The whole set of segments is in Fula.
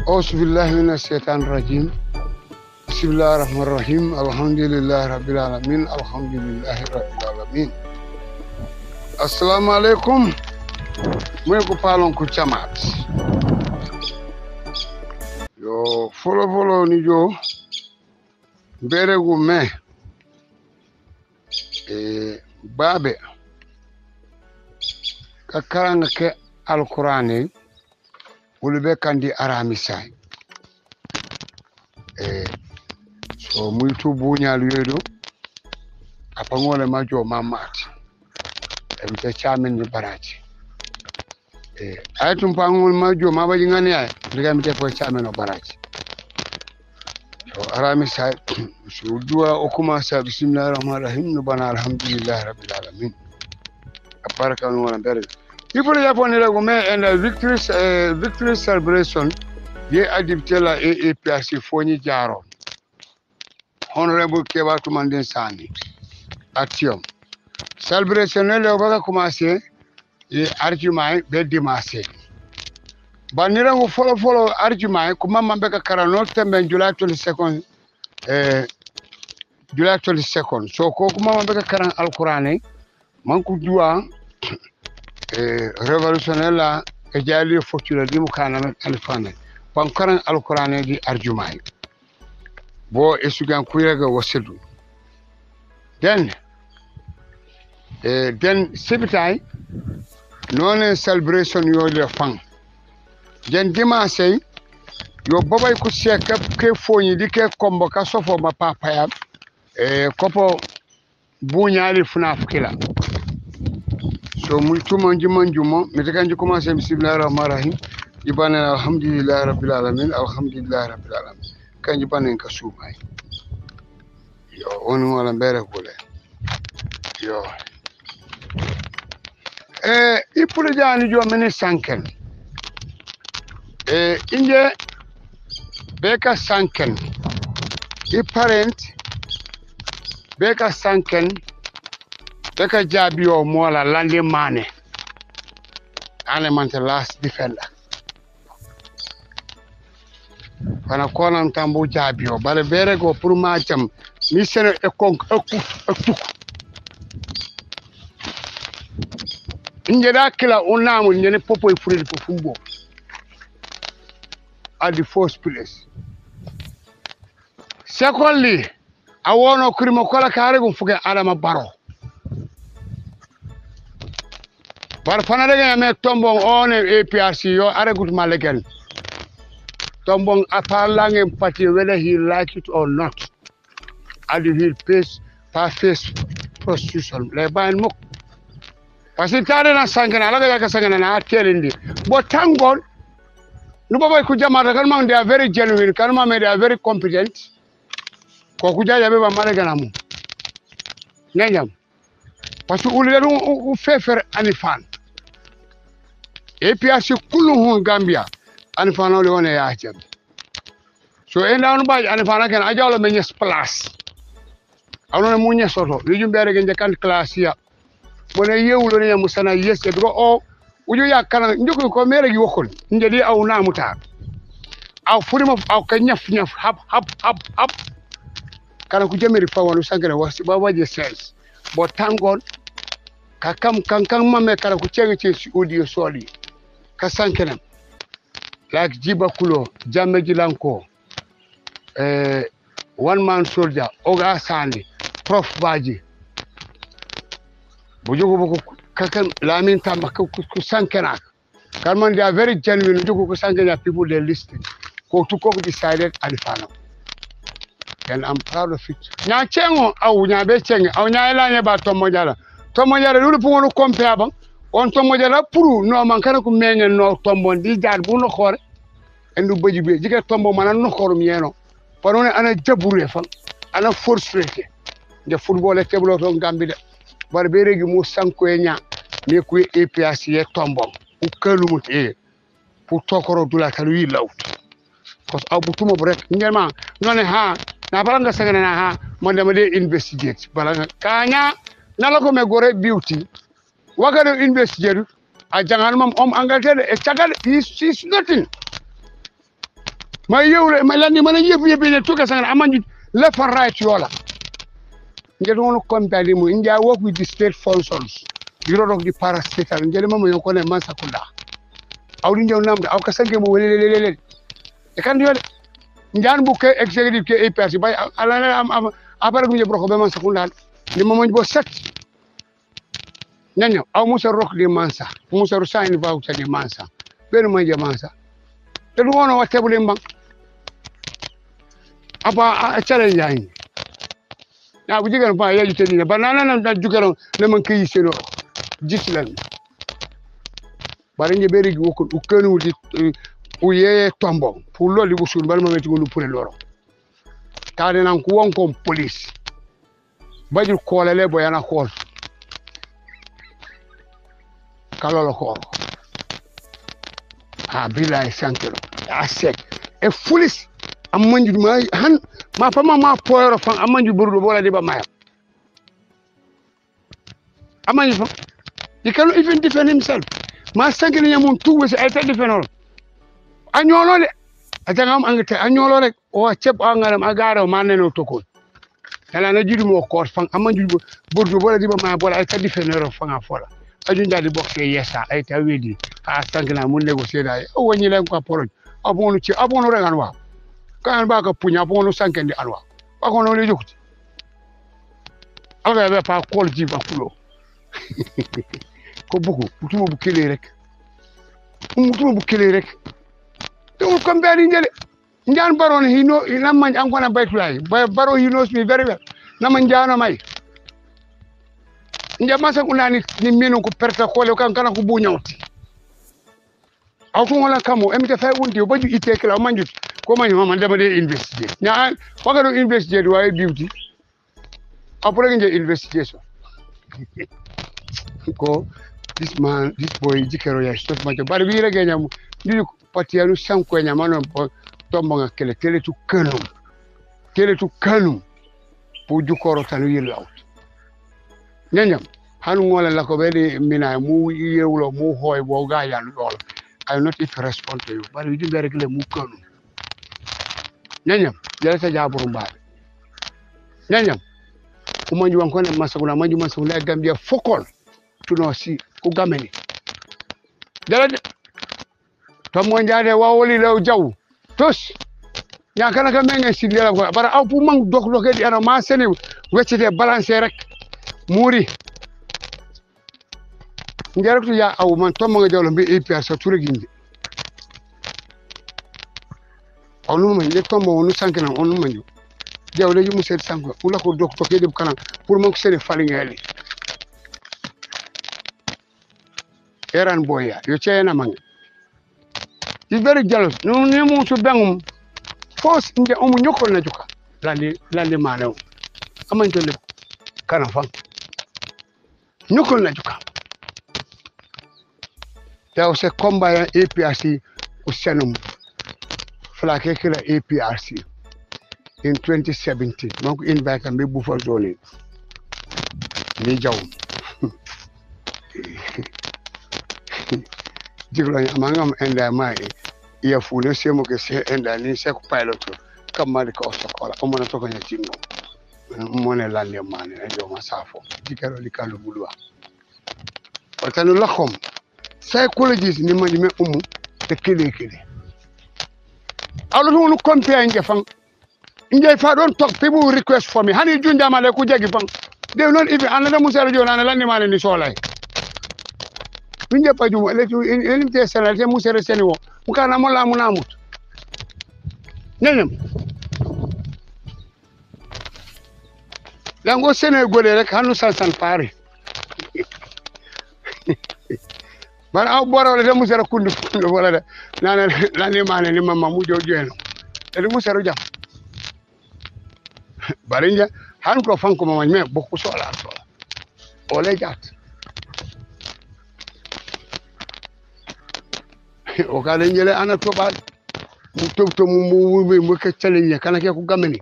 أعوذ بالله من الشيطان الرجيم بسم الله الرحمن الرحيم الحمد لله رب العالمين الحمد لله رب العالمين السلام عليكم ميكو بالون كو تشامات yo folo ni jo beregu me babe ka karanga ke alqur'ani wulbe kandi aramisai so muito buñal yodo apangole majo mamati emte chamen ni baraji aytum pangol majo mabaji ngani ay digamte ko chamen no baraji so aramisai so dua o commencer bismillahir rahmanir rahim no bana alhamdulillah rabbil alamin aparaka no wala bere People Japan and a victory celebration, ye adipte la AAPRC Foni Jaro. Honorable Keba Tumanden Sani. Atium. Celebration le obaga commencer et argument be dimanche. Banira go follow argument kuma mambeka karano tembe July 22nd July 22nd. So ko kuma mambeka karan alqur'ani manku dua révolutionnaire la e jali fortune di mukana alfane pankaran alqur'ani di arjumay bo esugan kuyega wasidu den sibitay non celebration yo le fan den dimanche yo babay ku seka ke foni di ke kombo ka sofo ma papa ya kopo buñali funaf kila so muito manjumo metakanji commencer bismillahir rahmanir rahim ibana alhamdulillah rabbil alamin alhamdulillah rabbil alamin kanji banen ka sumay yo on wala mbere kule yo ipule jani jo mene sanken inje beka sanken i parent beka sanken Beka jabio mola lande mane. Ane mante last defender. Kana kona mtambu jabio. Bale bere go puru macham. Misene ekong etuk. Injeda kila unamu njene popo ifuri pofumbo. At the first place. Secondly, I want to krimokola kare gumfuge Adama Barrow. Bar fanadega me tombong on APRC yo aregut malegen tombong aparlange party whether he like it or not and he face prostitution le ban muk parce tare na sangana la ga sangana na telindi bo tangon no baba ku jamata kan man they are very genuine kan man they are very competent ko ku jaja be ba malegen amu nenyam parce que ule u fefer anifan APRC kullu Gambia anifana le wona ya jam so enda on baaj anifana ken ajawlo me nyes place awno mu nyesoto li jumbere gen kan class ya bona yewulo ne musana yesse do o uju yakana njoko ko mere gi wokol njedi aw namuta aw furima aw ka nyaf hab kana ku jameri fawanu sangere wasi ba waje ses bo tangon ka kam kan mame kala ku cenge ci audio soli ka sankenam like Jiba Kulo Jammeh Lanko one man soldier Oga Sani Prof Baji bu jogo boko kakan Lamin Tamba ku sankena kan man they are very genuine jogo ku sankena people they listen ko to ko decided alifano and I'm proud of it nya chengo aw nya be chenge aw nya elanye ba tomojala lulu pungo compare bang on tomojala puru no man kana ku mengen no tombon di jaar bu no xore endu beji be jige tombo man no xorum yeno parone ana jabure fa ana frustré de football e keblo to gambi de bar be regi mo sanko e nya me ku APRC e tombom u kalumut pour tokoro dula kalu yi lawt ko abu tumo brek ngema none ha na balanga sagana na ha mo dem de investigate balanga kanya nala ko me gore beauty wagado investigate a jangan mam Angleterre e tagal is nothing ma yewle ma landi mana yebi ne tuka sangana amanju left and right yola ngel wono company mu inja work with the state functions bureau of the parastatal ngel mama yo ko ne man sakunda awdi njaw namde aw ka sange mo lelelele e kan yode njan bu ke executive ke APRC bay ala am apara mu jebro ko be man sakunda ni mama bo set nanya aw musa rock di mansa musa rusaini voucher di mansa ben ma je mansa te du wono watte bu limba apa challenge yani na bu jigan fa yaji teni banana na jugaro ne man kay seno jislan bari nge beri woko ukenu di uye tombo pour loli busul bal ma metti ngolu pour loro tade nan ko won ko police bajul kolale bo yana kol kalolo ko billahi sankelo asek e police amanju ma han ma fama ma poyoro fan amanju burdo bola de ba maya amanju fa he cannot even defend himself ma sankelo nyamun tuwe ay ta defenol anyolo de atangam angate anyolo rek o ceb angaram agaro maneno tokol kala na jidu mo ko fan amanju burdo bola de ba maya bola ay ta defenol fan fola aju ndadi boxe yesa ay ta wedi ha sankena mun négocier day o woni len ko poroj abonu ci abonu regan wa kan ba ka punya abonu sankendi alwa ba ko no le jokti ala be pa kol ji ba kulo ko buku mutuma bu kele rek mutuma bu kele rek to ko mbari ngele njan baron hino ina man an kona baytulay baro hino mi very well na man jana may nja masa kunani ni mino ko perta kole kan kana ko bu nyawti awto wala kamo emte fay wonti baju ite kala manjut ko man man dama de investigate nya waga do investigate way beauty après nge investigation ko this boy jikero ya stop ma bar bi rege nyam di patianu sanko nyama non tombo nga kele tu kanum pour jukoro tanu yelaw nyanyam hanu ngola la ko be mina mu yewlo mu hoy bo ga yan lol I not if respond to you but we do very clear mu kanu nyanyam jere sa jaburu mbaade nyanyam kuma njuwan ko ne masaguna manju masaguna Gambia fokol tuno si ku gameni jere to mo njaade wawoli law jaw tos nya kana ka mengen sidela ko bara aw pu mang dok di ana ma sene weccete balancer rek muri ngerektu ya aw man to mo jawlo be APRC touré gindi onu man le tombo onu sankena onu manju jawle ju muset sanko ula ko dok to kede kana pour mo ko sene fali ngeli eran boya yo chena mang is very jealous no ne mo to bangum force nge omu nyokol na juka lali manaw amanto le kana fa nyokol na juka there was a combat APRC Usenum Flake killer APRC in 2017. Monk invite and be buffer zone. Nijaw. Jiglo amangam enda mai ia fune semo ke se enda ni se ko pilot kamari ko sokola o mona to ko nyatino mona lande mane e do masafo dikaro likalu bulwa watanu lakhom psychologist ni mani me te kele alo no compare nge fang nge fa don talk people request for me hani junja male ku jegi fang they not even another musala jona na lande mane ni solay nge paju le tu elimte sala te musere seniwo mukana mola munamut nenem lango sene gole rek hanu san pare bara aw boro le musere kundu wala de nana lani mane ni mama mu jojeno e musere jam barinja han ko fanko mama me bokku sola ole jat o ka len jele ana to ba mu to mu ke challenge kana ke ku gameni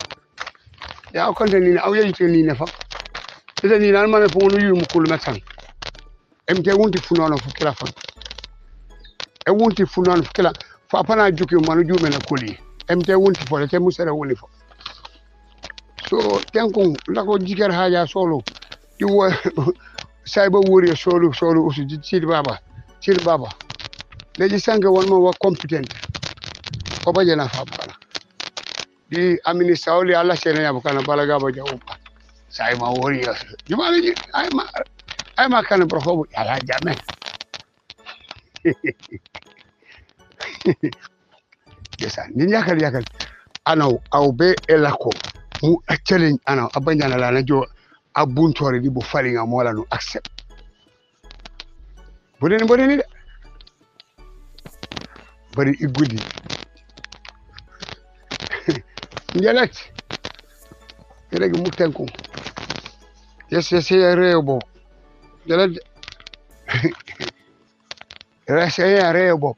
ya ko ni aw yeyi ni ne fa ida ni nan mane fo yu mu kul metan emte wonti funono fu kila fa e wonti funono fu kila fa pana juki manu jume na kuli MT wonti fo te musere woni fo so tenko lako jiker haja solo di wo sayba wori solo usu ci baba leji sanke won mo wa competent ko baje na fa bana di amini sawli alla sene ya bana balaga ba jawu sayma wori jumale ji ay ma kan profobu ala jamais yesa ni yakal ana aw be elako mu challenge ana abanyana la na jo abuntore di bo falinga mola no accept bodeni de bari igudi njalat regi mu tenku yes rebo njalat rasa rebo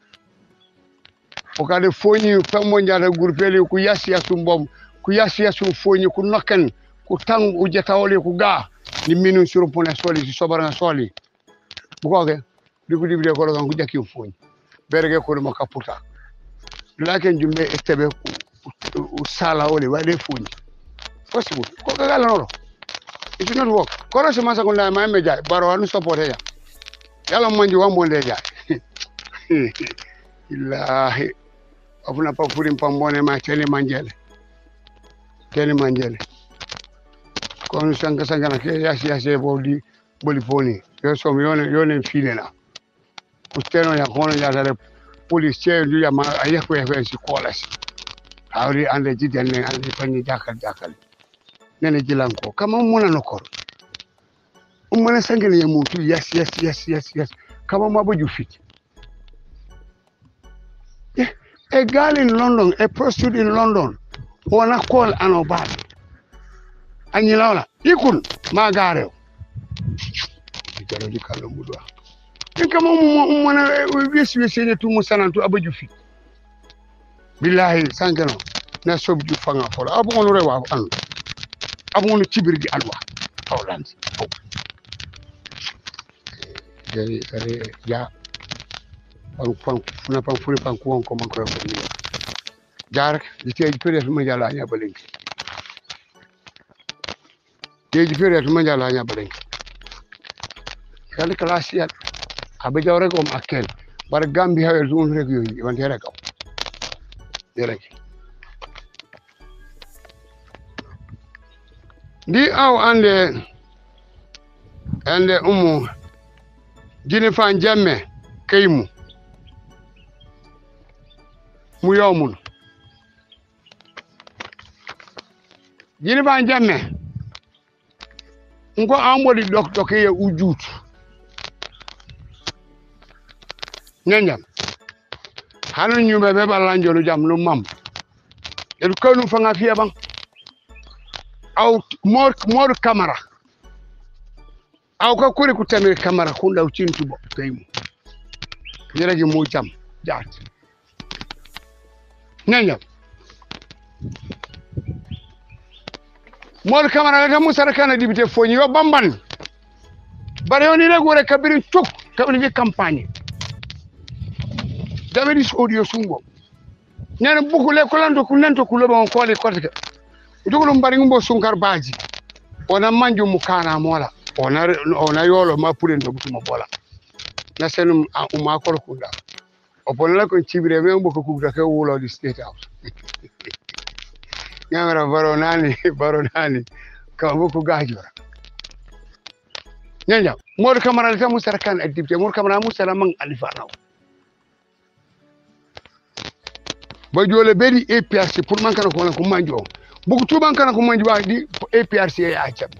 o kade foni fammo njata gurpeli ku yasiya sumbom ku yasiya sum foni ku nokken ku tang u jetawole ku ga ni minu sur pona soli si sobara soli bu ko ke diku dibide ko kan ku jakki foni berge ko mo kaputa laken jumbe etebe u sala wole wade foni possible ko ga la no it not work ko ro se masa ko na ma me jay baro anu support ya yalla manji wambo le jay illahi afuna pa furim pambone ma tele manjele kono sanga na ke yasi boli poni yo som yone file na usteno ya kono ya dare police du ya ma ayeko e si kolas awri ande jidenne ande fanni jakal nene jilanko kama mona nokor umana sangene ya mutu yes kama maboju fit a girl in London, a prostitute in London, wanna call an obad. And you know, you couldn't, Margaret. You come on, when we say to Musan to Abujufi. Billahi, Sangano, Nasob you fanga for Abon Rewa, Abon Chibiri Alwa, Holland. Yeah. Funa furi kuon ko man ko ni jar di teji period ma jala nya baleng teji period ma jala nya baleng kali klasiat abe jawre ko makel bar gambi hawe zun rek yoy won tere ko direk di aw ande jini fan jamme kaymu mu yomul jini ban jamme ngo ambodi doktor ke ujut nyanyam hanu nyumbe be balanjolu jam lu mam el konu fanga fiya bang aw mor camera aw ka kuri ku tamir camera kunda ucintu bo kaymu yeregi mu jam jaat nyanya mol kamara ta musa kana dibite foni yo bamban bare yoni rek wore kabiri tuk kabiri fi campagne davidis audio sungo nyana buku le kolando kunanto kuloba on kole kotka dugulu mbari ngumbo sunkar baji ona manju mukana mola ona yolo ma pulendo butuma bola na senum uma kor kunda opola ko cibire me mboko kugda ke wulo di state house nyamara baronani ka mboko gajora nyanya mod kamara ta musar kan adibte mod kamara musala man alifanaw ba jole beri APRC pour man kana ko manjo bugu tuban kana ko manjo di APRC ya acab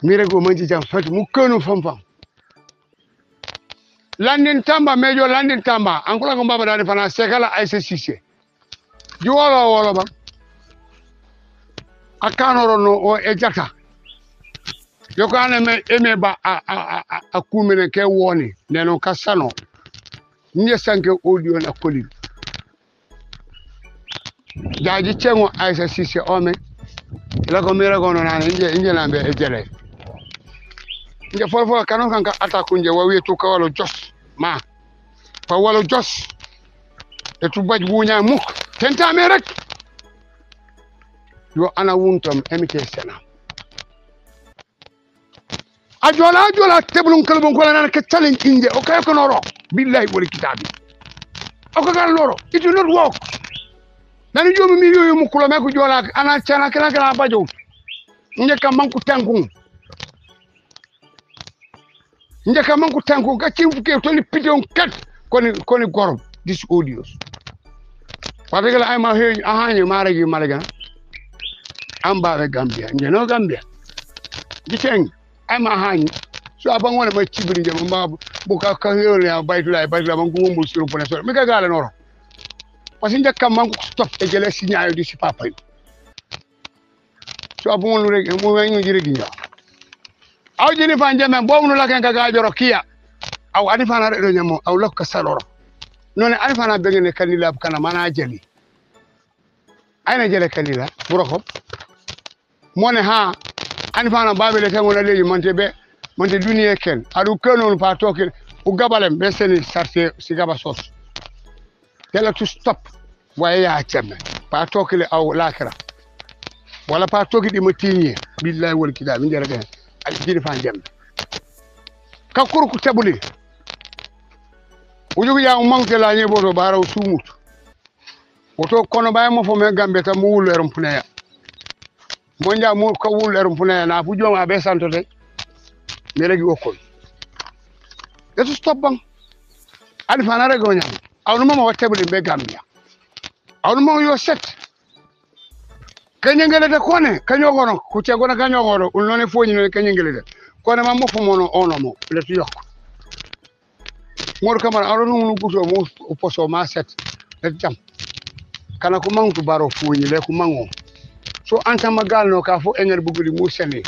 mire go manji jam fati mu kanu fam Landin Tamba mejo Landin Tamba ankula ko baba dani fana sekala ICCC di wolo ba akanoro no o ejata yoko ane eme ba a kumene ke woni neno kasano nye sanke audio na koli jaji chengo ICCC ome la ko mira ko no nane nje lambe ejele nje fofo kanon kanka atakunje wawi to kawalo jos ma fa walo jos e tu baj buña muk tentame rek yo ana wuntom emite sena ajola teblum kalbon ko nan ke challenge inde o kay ko noro billahi wal kitabi o ko gal noro it will not work nani jomi mi yoyu mukulo me ko jola ana chana kala bajo njeka manku tanku gacim fuke to ni piton kat koni gorob dis audios parce que ay ma he ahani maragi malaga amba be Gambia njeno Gambia giteng ay ma hani so aban wona ma cibiri jam mba bu ka ya baytula man ko mo suru pone so mi ka gala noro parce que njaka manku stop e jele signaayo di si papa so abon lu rek mo wañu jire gi aw jini fan jamen bomu la ken ka gajoro kiya aw adi fana redo nyamo aw lokka saloro non adi fana begene kanila kana mana jeli ayna jele kanila buroko mone ha ani fana babele tan wona leji monte duniya ken adu kenon pa toke u gabalem be seni sarte si gaba sos tell to stop waye ya chemme pa toke le aw lakira wala pa toke di motinye billahi wal kidab mi jere ben ay jini fan jemme ka kurku tabuli ujugu ya manke la nyeboto baraw sumut woto kono bay mo fo me Gambe ta mu wulerum puneya monja mu ko wulerum puneya na fu joma be santote me regi okol eto stop bang ali fana rego nyam awno mo wattebuli be Gambia awno mo yo set kanyengele de kone kanyogono ku tegona kanyogono ulnone foñi no kanyengele de kone ma mo fo mono ono mo le tu yok mor kamara awno no guto mo poso ma set le jam kana ko mangu baro foñi le ko mango so anta magal no ka fo enger bugudi mu sene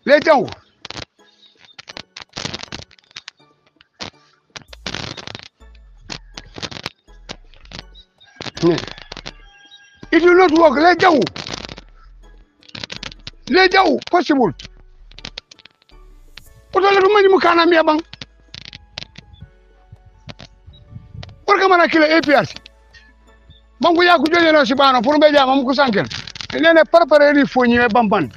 le jaw it will not work le jaw possible oto le mani mu kana mi bang porka mana kila APRC bangu ya ku joje no sibano pour be jama mu ko sankel nene préparer ri foñi e bamban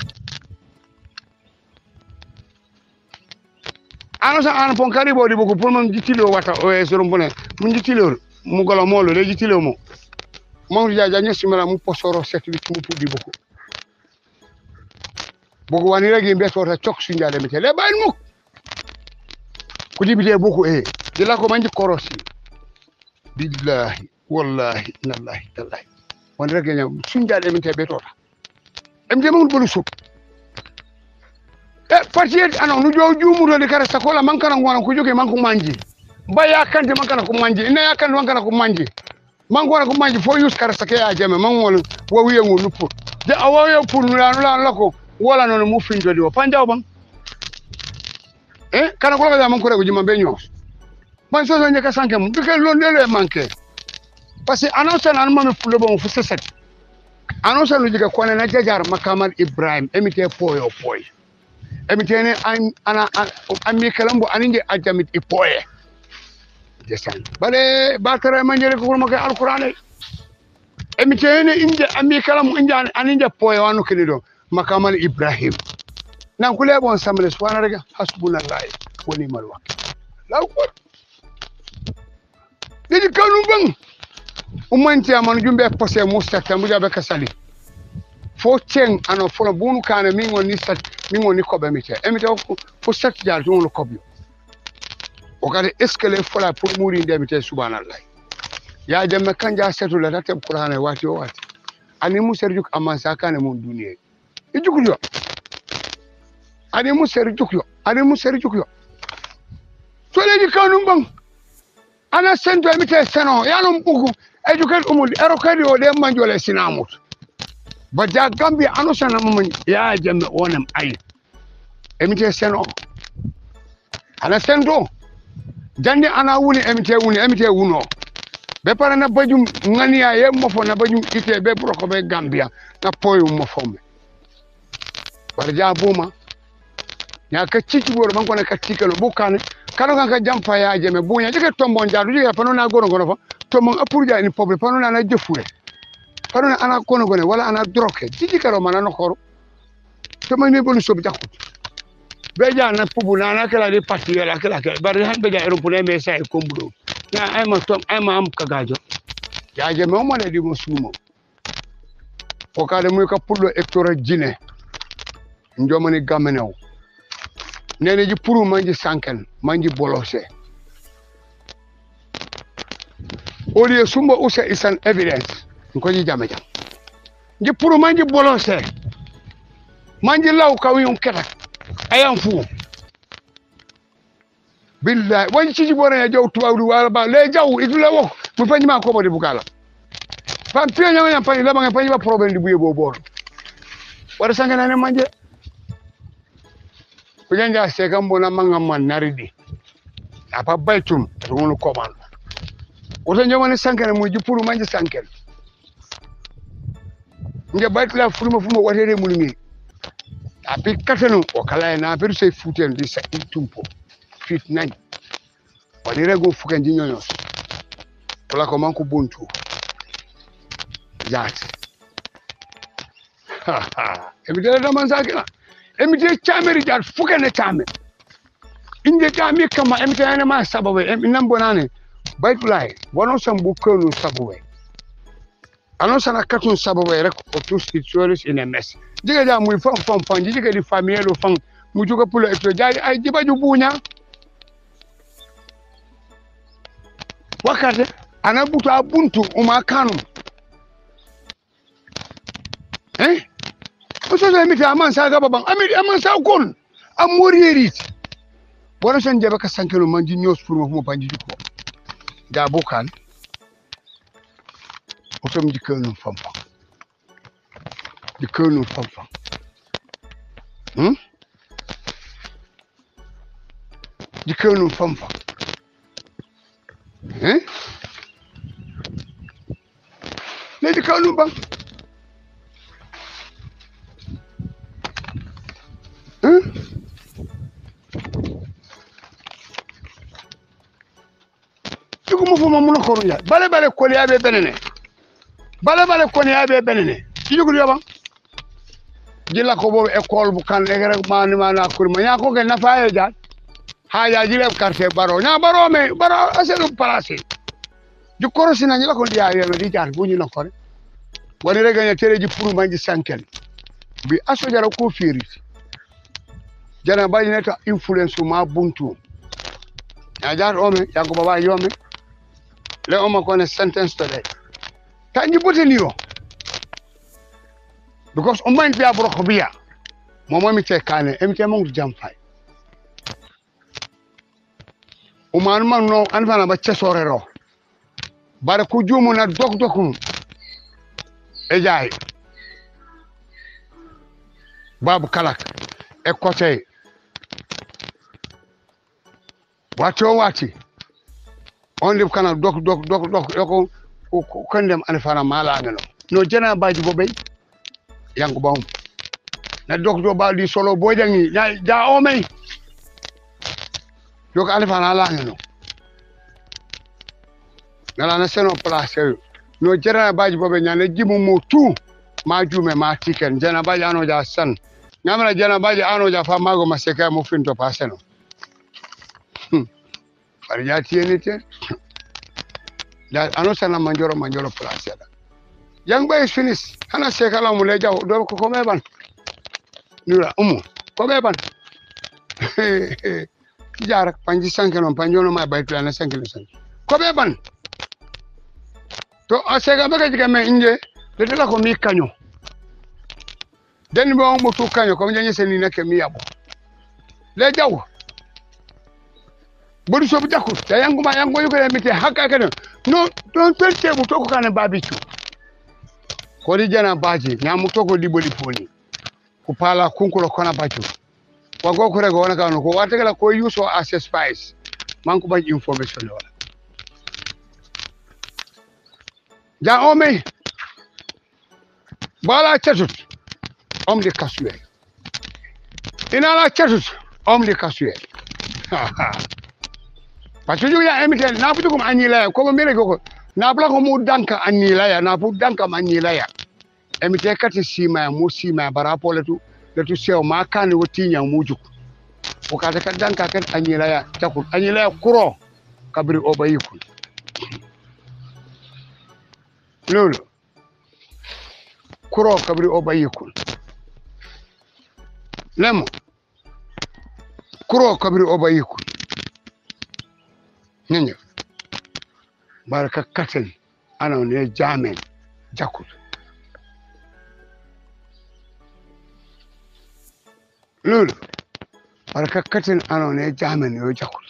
ano sa an pon kari bodi buko pour man jitilo wata o e sorum bone mu jitilo mu golo molo le jitilo mo Mamadou Dia nyesumela mu posoro setli mu pudi boko wani regi mbeto ta chok sunjale mete le bayin muk ko dibide boko dila ko manji korosi billahi wallahi nallahi tallahi wani regi nyam sunjale mete beto ta emde mun bolu sup partiet ano nu jow jumudo de kara sakola mankana ngona ko joge manko manji baya kante mankana ko manji ina yakande mankana ko manji mangona ko manji fo yus kara sake ya jame mangol wo wiye ngol nupo de awoyo pour la ko wala non mu findo di o panjaw bang kana ko la man ko rego jima be nyos man so nyaka sanke mu ke lon le manke parce que annonce nan ma me fulo bon fu seset annonce lu diga ko na jajar makamal Ibrahim emite poyo emite ne ana ammi kalambo aninde ajamit ipoye desan bale batare manjere ko mo ke alquran emite ne inde ammi kalamu inde aninde poyo wanu kinido makamal Ibrahim nan kule bon samle subhana rega hasbunallahi wa ni'mal wakil law ko didi kanu bang umanti amanu jumbe posé mustata mu jabe kasali fo ceng ano fo bunu kana mi ngoni sat mi ngoni ko be mite emite fo sat jaar jumlo ko bi o kade escale fola pour muri ndemite subhanallah ya jamme kanja setu la tatab qur'ana wati o wati ani muserjuk amansa kana mon duniye ijukyo ani muserjuk so le kanu bang ana sento emite seno ya no bugu educate umul erokadi o de manjole sinamut baja Gambia ano sana mamman ya jamme onam ay emite seno ana sento jande ana wuni emite wuno be para na bajum ngania ye mofo na bajum ite be broko be Gambia na poyu mofome barja buma ya ka ciki bor man ko na ka ciki no bukane kano kan ka jamfa ya jeme bunya jike tombon jaadu jike pano na gono gono fa tombon apurja ni pobre pano na jefure pano na ana gono gono wala ana droke jiji karo mana no koro tombon ni bonu sobi jakut beja na pubu na kala de parti la kala bari han beja europone me sai kombudo na ay ma tom ay ma am kagajo ya jeme mo ne di musumo o kade muy ka pullo hectare jine njomani gamenew nene ji puru manji sanken manji bolose oli sumba usa is an evidence ko ji jam ji puru manji bolose manji law kaw yum ketak ayam fu billahi wani ci bore ya jaw tuwawdu wala ba le jaw idula wo mu fanyi ma ko bodi bukala pam piyo nyama panyi la ba panyi ba problème di buye bo bor wara sangana ne manje kujanja sekambo na mangama naridi apa baitum ngulu komando oto nyama sankene mu jupuru manje sankene nge baitla furuma fuma watere mulimi api katanu o kala na peru sey futen di sa tumpo fit nañ wadi rego fukan di nyonyos wala ko manko buntu yaat ebidela da man sakina emite chameri jar fukane chame inde jami kama emite ene ma sabawe nam bonane baytulay wono sambu kenu sabawe anon sana katun sabawe rek o tous it in a mess diga ja muy fam diga di famille lo fam mu juga pulo eto jaay ay jibaju buña wakate ana buta buntu uma kanum oso emite aman saga babang amiri aman sa kon amorierit bono sen jaba ka sankelo manji nyos pour mo banji ko da bokan otom di kenu fam di kenu fam di kenu fam ne di kenu bang mo fo mamuno koru ya bale ko ya be benene bale ko ya be benene yugo yoba jilla ko bo école bu kan rek mani mana kurma nya ko gen nafa ja ha ya jile quartier baro nya baro me baro aselu place ju korosi na nyila ko dia yelo di jar bu ñu na ko woni rek nya tere ji pour manji sankel bi aso jara ko firi jana bayi neta influence ma buntu ya jar o me ya ko baba yome le on ma connaît sentence today tanji boteni yo because on mind be abro khobia momo mi te kane emite mo jam fay o man no an fana ba cesorero bare ku jumu na dok e jaay babu kalak e côté wati on def kana dok ko kandem an fana mala ngelo no jena baji bo bey yango bawum na dok do ba di solo bo jangi ja o may dok an fana la ngelo ngala na seno place no jena baji bo be nyane jimu mo tu ma jume ma tiken jena baji ano ja san ngamra jena baji ano ja fa mago maseka mo finto paseno ya tienete da anosana manjoro place da yang bay finish ana se kala mu le jaw do ko meban nura ko meban jarak panji sankenon panjono ma bay plan sankelo san ko meban to asega baga jiga me inje de la ko mi kanyo den bo mo to kanyo ko nyanyi seni nake mi yabo le jaw bodu so bujaku da yango yuko mite hakka kana no don tente bu to ko kana babichu ko di jana baji nyamu to ko liboli poni ko pala kunkulo kona bachu wa go ko rego wona kanu ko watakala ko yuso as spice manko ba information wala ja ome bala chatut de kasuel ina la chatut de kasuel parce que ya emite na bu ko anila ya ko mere ko na bla ko mu danka anila ya na bu danka anila ya emite kati sima mu sima bara poletu letu sew ma kan woti nya mu juk ko ka ka danka kan anila ya takul anila ya kuro kabri obayikul lolo kuro kabri obayikul lemo kuro kabri obayikul nyenye baraka katel ana ne jamen jakul lolo baraka katel ana ne jamen yo jakul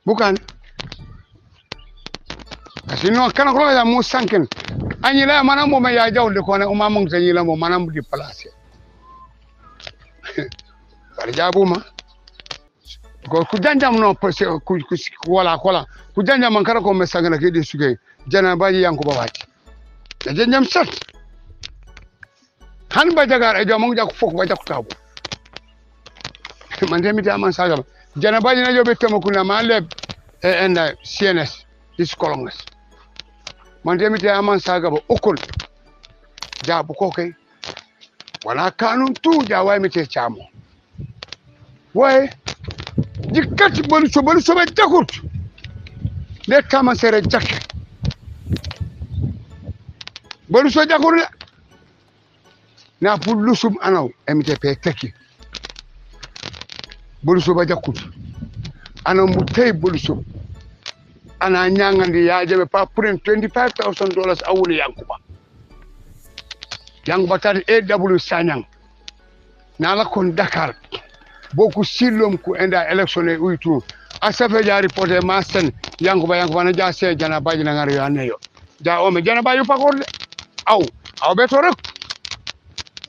bukan asino kana ko ya mo sanken anyila manam mo ya jawde ko ne umamong tanyila mo manam di place bari jabuma ko ku janjam no ku wala ku janjam man kara ko me sangana ke di sugay jana baji yanko babati janjam sat han ba jagar e jomong jak fok ba jak tabu man demiti aman saga jana baji na jobe temo kuna maleb enda CNS iskolongas man demiti aman saga ba okol jabu ko kay wala kanun tu jaway mi te chamo way jikati bolu so ba jakut ne kama sere jakke bolu so jakuru na pulusum anaw MTP teki bolu so ba jakut ana mu tay bolu so ana nyangandi ya jabe pa pour $25,000 awuli yankuba tari AW Sanyang nala kon Dakar boku silom ku enda election e uytu asafe ja reporter masen yankuba na ja se jana baji na ngari yaneyo ja o me jana bayu pakorde aw beto rek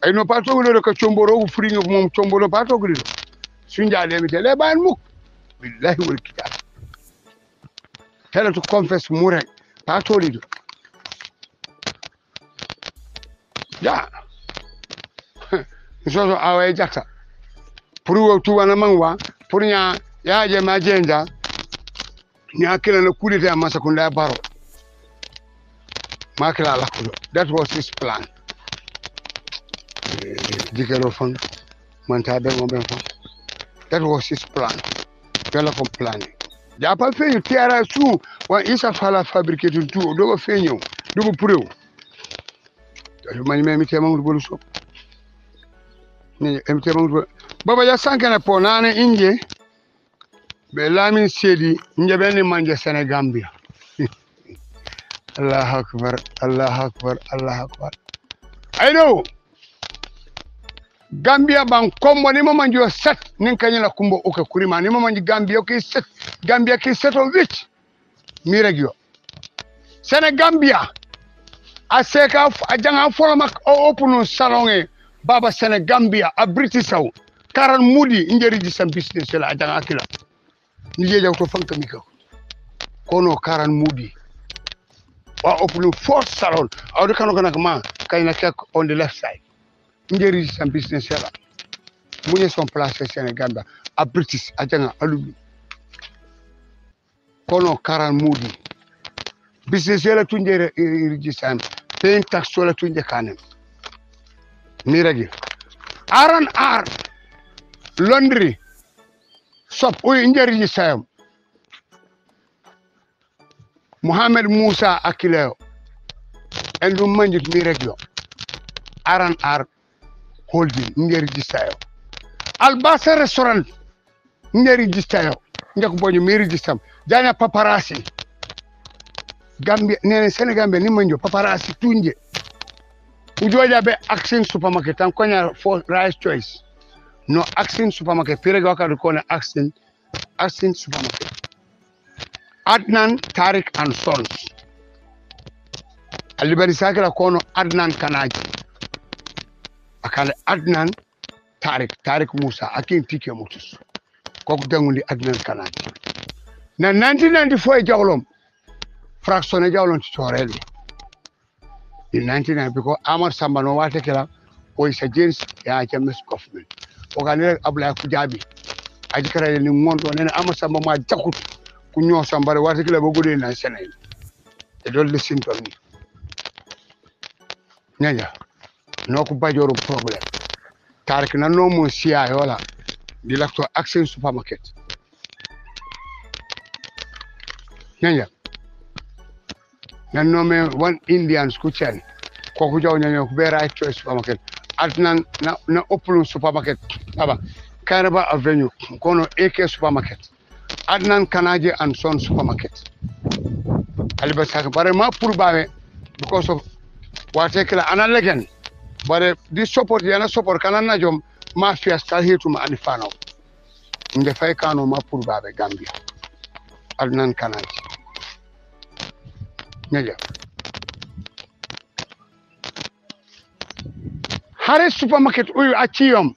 ay no pato gulo ko chomboro gu fringo mom chomboro pato gulo sunja le mi tele ban muk billahi wal kitab tell to confess mure pato lido ya so awe jaksa pour wo tu wana mangwa pour nya ya je ma jenja nya kila na kudita masakunda baro makila la kudo that was his plan dikelo fon manta be ngombe fon that was his plan telecom planning ja pa fe tiara su wa isa fala fabriquer tout do fe ñew do pour yo mani me mi temang bolu so ni em temang baba ya sankana po nane inje be lamin sedi nje ben manje Senegambia Allahu akbar Allahu akbar Allahu akbar I know Gambia ban kombo ni mama njo set nin kanyela kumbo oke kurima ni mama nji Gambia oke set Gambia ke set of which miregio Senegambia aseka ajanga fola mak opunu salonge baba Senegambia a British saw karan mudi injeri di sam business la ajanga akila ni jeja to fanka mika kono karan mudi wa opunu fourth salon awde kanoka nakma kayna kek on the left side injeri di sam business la munye son place Senegambia a British ajanga alubi kono karan mudi business la tunjere register paying tax wala tunje kanem miragi aran ar laundry sop o injeri ni sayam Mohamed Musa Akileo endu manjit miragi aran ar holding injeri ni sayam Albasa restaurant injeri ni sayam njako boñu miragi sam jana paparazzi Gambia nene Senegambia ni manjo paparazzi tunje ujoja be Action supermarket an konya for rice choice no Action supermarket pirega wakati kona Action supermarket Adnan Tariq and Sons alibari sakila kono Adnan Kanaji akale Adnan Tariq Musa akin tike mutus koku dangundi Adnan Kanaji na 1994 jawlom fractionné jawlon ci toreli in 1990 because Amar Samba no wate kala o isa James ya James Kaufman o ga ne abla ku jabi aji kara ni mondo ne amasa ma jakut ku ñoo sambare wata kila bo gudé na senay e dol le sin tonni ñanja noko bajoro problème tarik na no mo siya wala di lakto accès supermarket ñanja nan no me one Indians ku chen ko ku jaw ñanyo ku be right choice supermarket adnan na open supermarket aba Caraba Avenue kono AK supermarket Adnan Kanaje and Son supermarket aliba sak bare ma pour bawe because of what ekla analegen bare this support yana support kanana jom mafia star hitu ma anifano nde fay kano ma pour bawe Gambia Adnan Kanaje nyaja Hare supermarket uyu achiyom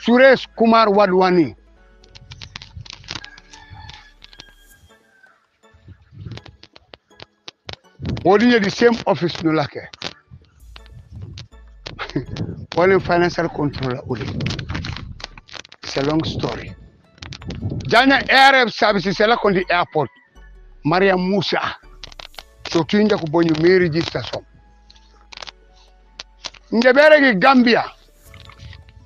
Suresh Kumar Wadwani wodi the same office no lake wala financial controller odi it's a long story jana Arab services la kondi airport Maria Musa so tinja ko bonyu me registration njebere gi Gambia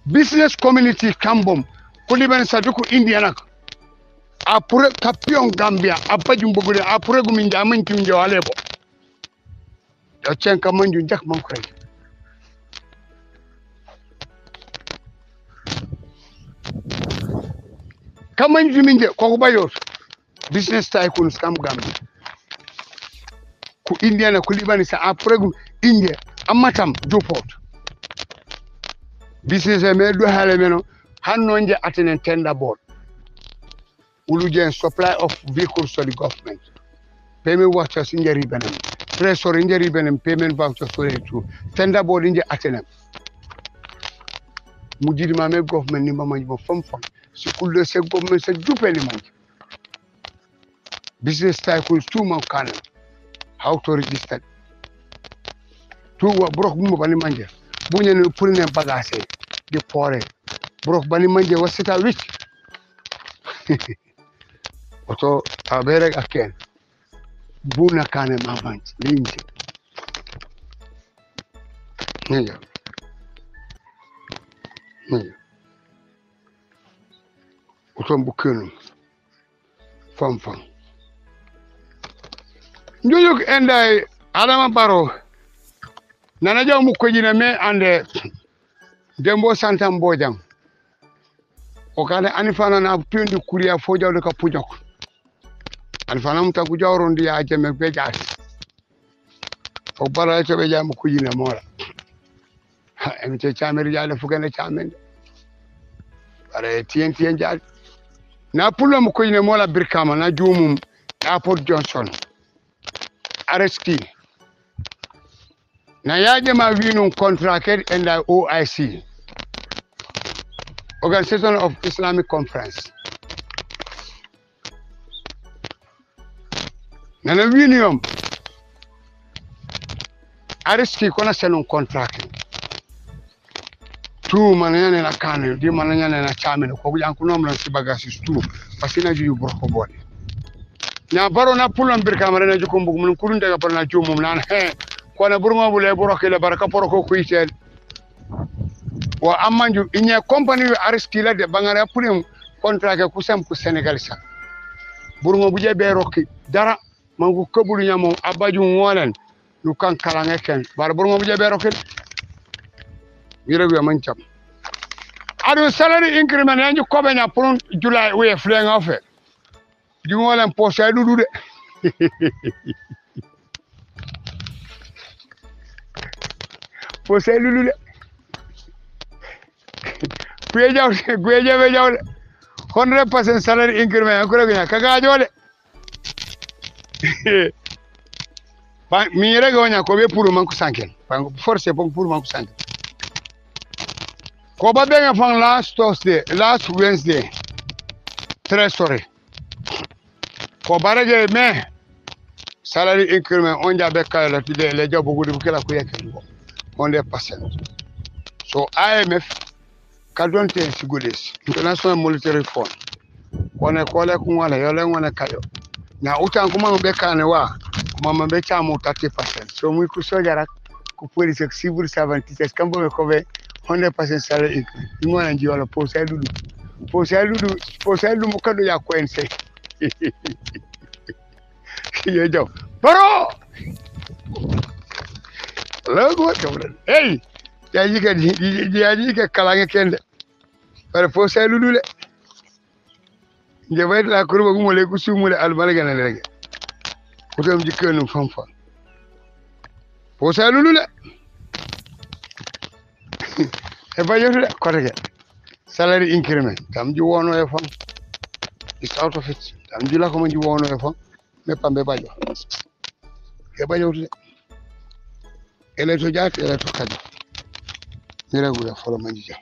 business community Kambom kuliban saduku Indianak apure kapion Gambia apaju mbogure apure guminja amanti njawalebo yo chenka manju jak man ko rek kamanju minje ko bayo business tycoon scam Gambia ku Indiana kuliban sa apure gum India amatam Joport business me do hale meno hanno nje atenen tender board uluje supply of vehicles to the government payment vouchers injeri benem treasury injeri benem payment vouchers to the tender board inje atenen mujidi ma me government ni mama bo fam si kulle se government se jupeli man business tycoons two man kan how to register two brok mu bani manje buñe ne pour ne bagage di poré brok bani manje wasita wich oto abere aken buna kane mamanti linje nja oto mbukenu fam njoyok endai Adama Barrow nana jaw mu ko jina me ande dembo santam bojang o kale anifana na tundi kuriya fo jawde ka pujok anifana mu ta ku jawro ndi ya jeme be jaati o bara to be jam ko jina mola ha en te chameri jaale fu gane chamen bare tien jaal na pulo mu ko jina mola birkama na jumum Airport Johnson Areski na yaje ma winun contracted and OIC Organization of Islamic Conference nana winium Areski kona selon contract tu mananya na kanu di mananya na chamen ko yankunom lan si bagasi tu pasina ju borko bode na baro na pulan birkamare na jukum bugum kurun daga parna jumum nan he kona burma bule boroke le baraka poroko kuitel wa amanju inya company Areski la de bangare pulim contract ku sam ku Senegal sa burma buje be roki dara mangu kobulu nyamo abaju ngolen lu kan kala ngeken bar burma buje be roki yiregu man cham adu salary increment yanju kobenya pour July we flenga ofe di ngolen poste dudu de poste dudu de kueja be jawle 100% salary increment ko regu kaga jole ba mi rego nya ko be pour man ko sanken ba forcer pour man ko sanken ko ba be nga fan last Wednesday treasury ko baraje me salary increment on jabe kala tide le jobo gudi kala ko yakko on 100%. So IMF kadonte sigudes international military fund kone kole kungwala yole ngwana kayo na utan kuma mbe kane wa kuma mbe chamu 30%. So mu ku sojara ku police ak civil servant teachers kambo me ko be 100% salary increase ngwana nji wala posailudu mu kado ya kwense yo jaw baro logo tawla hey yaji ka kalange kende par posailudu le nje la kurba gumo le ku sumule albalga na lege ko tam jikenu famfa posailudu le e bayotu le ko rege salary increment tam ji wono e fam it's out of it tam ji la ko man ji wono e fam me pambe bajo e bayotu ele to jaat ele to kadi ni regu ya folo man ji ja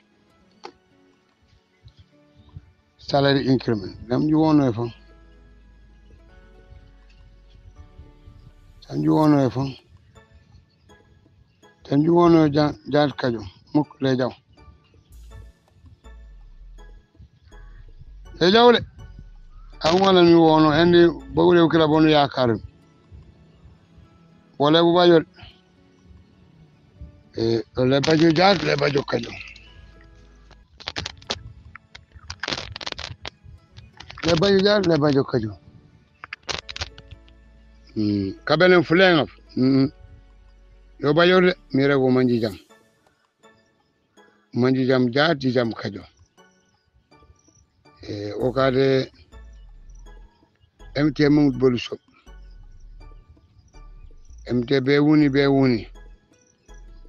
salary increment tam ji wono e fam tam ji wono e fam tam ji wono jaat kajo muk le jaw e jawle an wala mi wono andi bawle kila bonu yaakaru wala bu bayol le bajo jaat le bajo kajo le bajo jaat le bajo kajo kabelen fulenga yo bayo mi rego manji jam jaat jam kajo o kade MT Mahmoud Boluso MT be wuni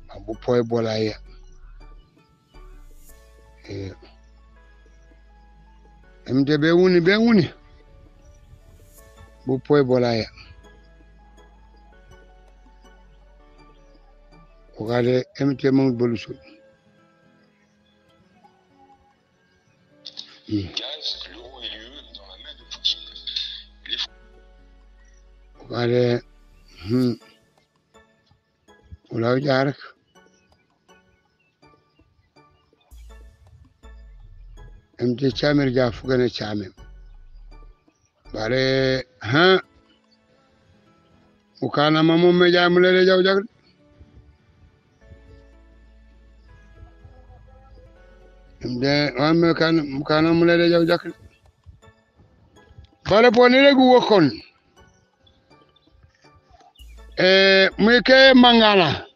abu poy bolaya MT be wuni bu poy bolaya o kade MT Mahmoud Boluso l'euro est lieu dans la main de Poutine. Kade ulaw jarak MT Chamir ja fugane Chamim bare ukana mamu me jamule jaw jagal de amme kana mulele jaw jakle bare boni regu wokon muy ke mangana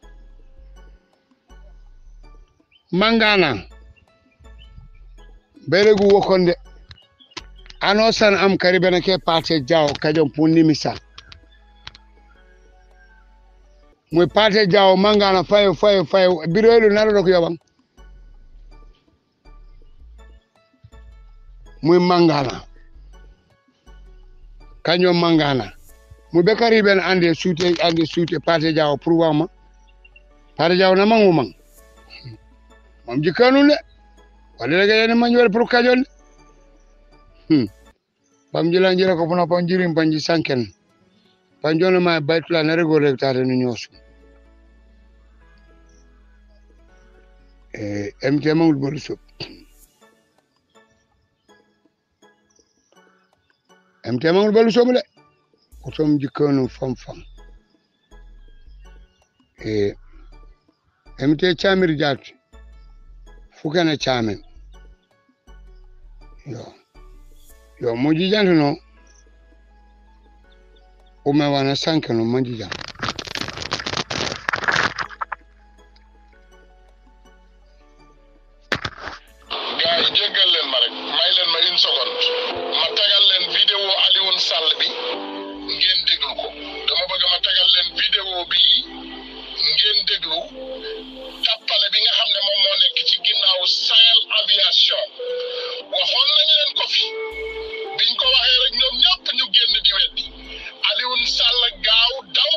beregu wokon de anosan am karibena ke parti jaw kajom punni misa muy parti jaw mangana fayo biroelu naro ko yobam muy mangana kanyo mangana mu bekari ben ande suute pate jaw pour wama pate jaw na mangu mang mom jikanu le wala la gayene manuel pour kajon bam jila ko fona pon jirim banji sanken panjono ma baytula na rego le tata nu nyosu MT Mahmoud Boluso MT Mahmoud Boluso mule otom jikonu fam MT Chamir jaat fukana chame yo moji jantu no o me wana sankeno moji jam gars yi jéggal leen ma rek may leen ma une seconde ma tegal leen vidéo Alioune Sall bi ngeen déglu ko dama bëgg ma tegal leen vidéo bi ngeen déglu tappale bi nga xam ne moom moo nekk ci ginnaaw Sahel Aviation waxoon nañu leen ko fi biñ ko waxee rek ñoom ñëpp ñu génn di weddi Alioune Sall gaaw daw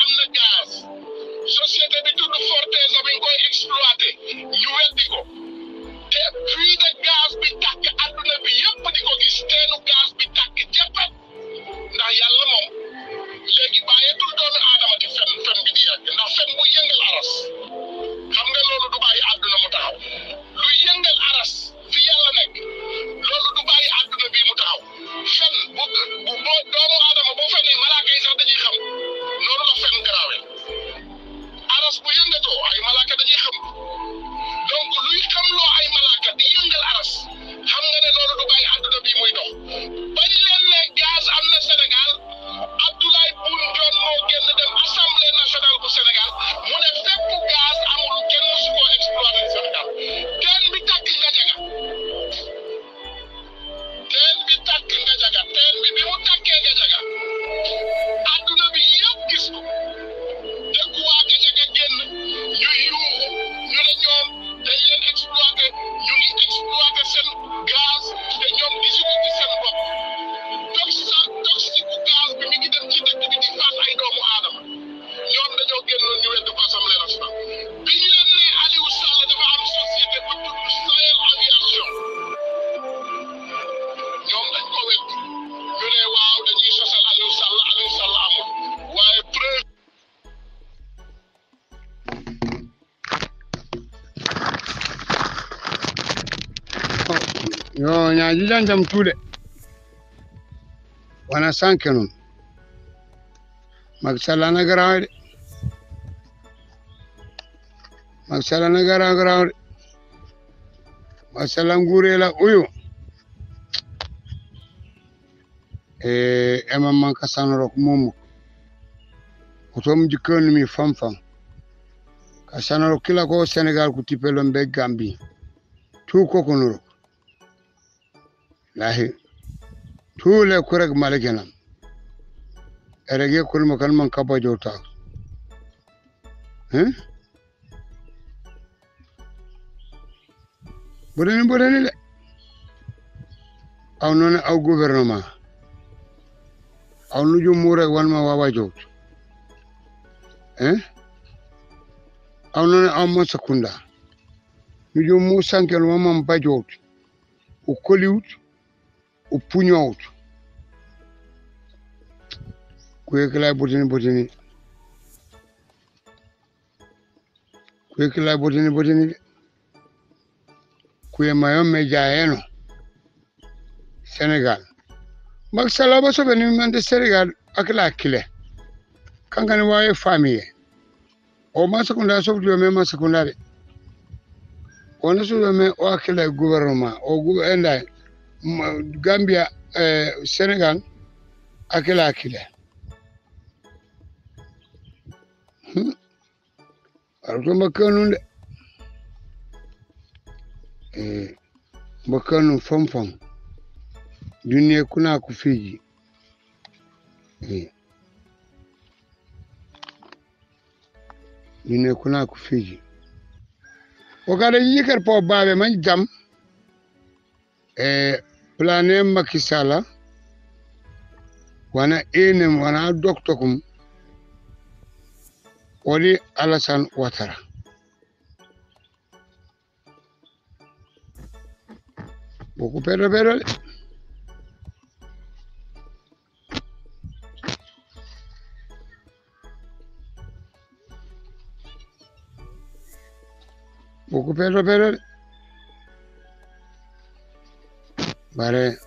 am na gaz société bi tudd Forteza bi nga koy exploité ñu weddi ko te puits de gaz bi tàkk adduna bi yëpp di ko gis teenu gaz bi tàkk jëppet ndax yàlla moom léegi bàyyeetul doomu aadama di fen bi di yàgg ndax fen bu yëngal aras xam nga loolu du bàyyi àdduna mu taxaw lu yëngal aras fi yàlla nekk loolu du bàyyi àdduna bi mu taxaw fen bu doomu aadama bu fenee malaaka yi sax dañuy xam noonu la fen garaawee aras bu yëngatoo ay malaaka dañuy xam donc luy xamloo ay malaaka di yëngal aras xam nga ne loolu du bàyyi àdduna bi muy dox bari leen ne gaz am na Sénégal Abdoulaye Boun Dionne moo génn dem assemblée nationale bu Sénégal mu ne fépp gaz amul kenn musu koo exploité Sénégal teen bi tàkk nga jaga teen bi mu tàkkee nga jaga adduna bi yëpp gis ko dëkk waa nga jaga génn ñu yuuxu ñu ne ñoom dañ leen exploité ñu ngi exploité seen gaz te ñoom gisuñu ci seen bopp toxique gaz bi mi ngi dem ci dëkk bi di faat ay doomu aadama ñoom dañoo génnoon ñu wedd ko assemblée nationale biñ leen ne Aliou Sall dafa am société bu tudd Sahel Aviation ñoom dañ ko wedd ñu ne waaw dañuy sosal Aliou Sall amul waaye preuve yo ñaaji janjam tuude wana sanke noon Macky Sall ana garaaw de Macky Sall ana garaaw de Macky Sall nguurela uyu ema manka sanoro ko momo otom jikoni mi fam ka sanoro kila ko Sénégal ko tipelon be Gambie tout ko konoro lahi tous les correct malakenam erege kulma kan man kaba jota bodeni le aw non aw gouvernement aw nuju mure walma wawa jot aw non aw mo sakunda nuju mu sankel mamam bajot o koliwut o puñowut kuyekilay botini de kuye mayon me jayeno Sénégal Macky Sall ba sobe ni mande Sénégal akila kile kankani waye famille o masakunda sobu yo me masakunda de on sobu me o akila gouvernement o enda Gambia Sénégal akila kile arto makanun de makanun fam duniya kuna ku fiji duniya kuna ku fiji o kada yikar po babe man jam plane Macky Sall wana enem wana doktokum wali Alassane Ouattara boku pero bare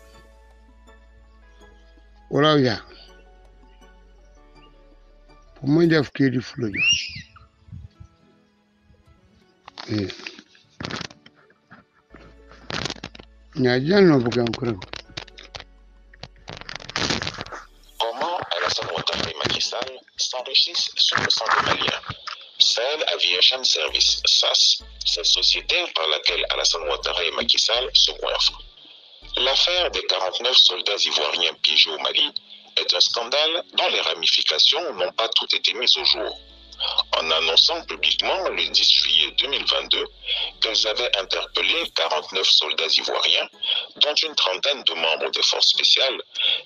wala ya pour def kii di fulo jo ñaajan no bugan kuro Comment Alassane Ouattara et Macky Sall s'enrichissent sur le sang des Maliens. Sahel Aviation Service, SAS, cette société par laquelle Alassane Ouattara et Macky Sall se goinfrent. L'affaire des 49 soldats ivoiriens piégés au Mali est un scandale dont les ramifications n'ont pas toutes été mises au jour. en annonçant publiquement le 10 juillet 2022 qu'elles avaient interpellé 49 soldats ivoiriens, dont une trentaine de membres des forces spéciales.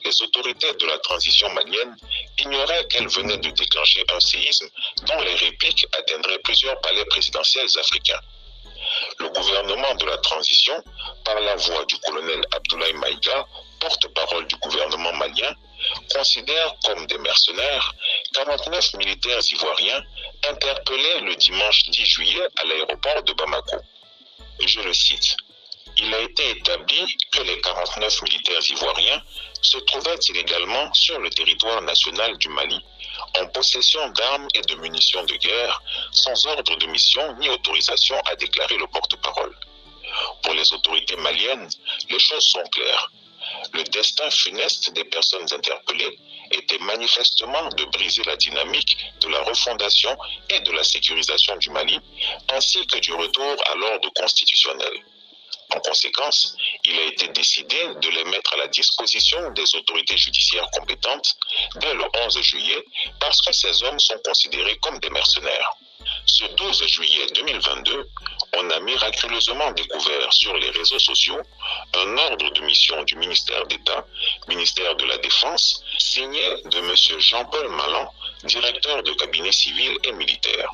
Les autorités de la transition malienne ignoraient qu'elles venaient de déclencher un séisme dont les répliques atteindraient plusieurs palais présidentiels africains. Le gouvernement de la transition, par la voix du colonel Abdoulaye Maïga, porte-parole du gouvernement malien, considère comme des mercenaires 49 militaires ivoiriens interpellés le dimanche 10 juillet à l'aéroport de Bamako. Je le cite. Il a été établi que les 49 militaires ivoiriens se trouvaient illégalement sur le territoire national du Mali, en possession d'armes et de munitions de guerre, sans ordre de mission ni autorisation, a déclaré le porte-parole. Pour les autorités maliennes, les choses sont claires. Le destin funeste des personnes interpellées était manifestement de briser la dynamique de la refondation et de la sécurisation du Mali, ainsi que du retour à l'ordre constitutionnel. En conséquence, il a été décidé de les mettre à la disposition des autorités judiciaires compétentes dès le 11 juillet parce que ces hommes sont considérés comme des mercenaires. Ce 12 juillet 2022, on a miraculeusement découvert sur les réseaux sociaux un ordre de mission du ministère d'État, ministère de la Défense, signé de M. Jean-Paul Malan, directeur de cabinet civil et militaire.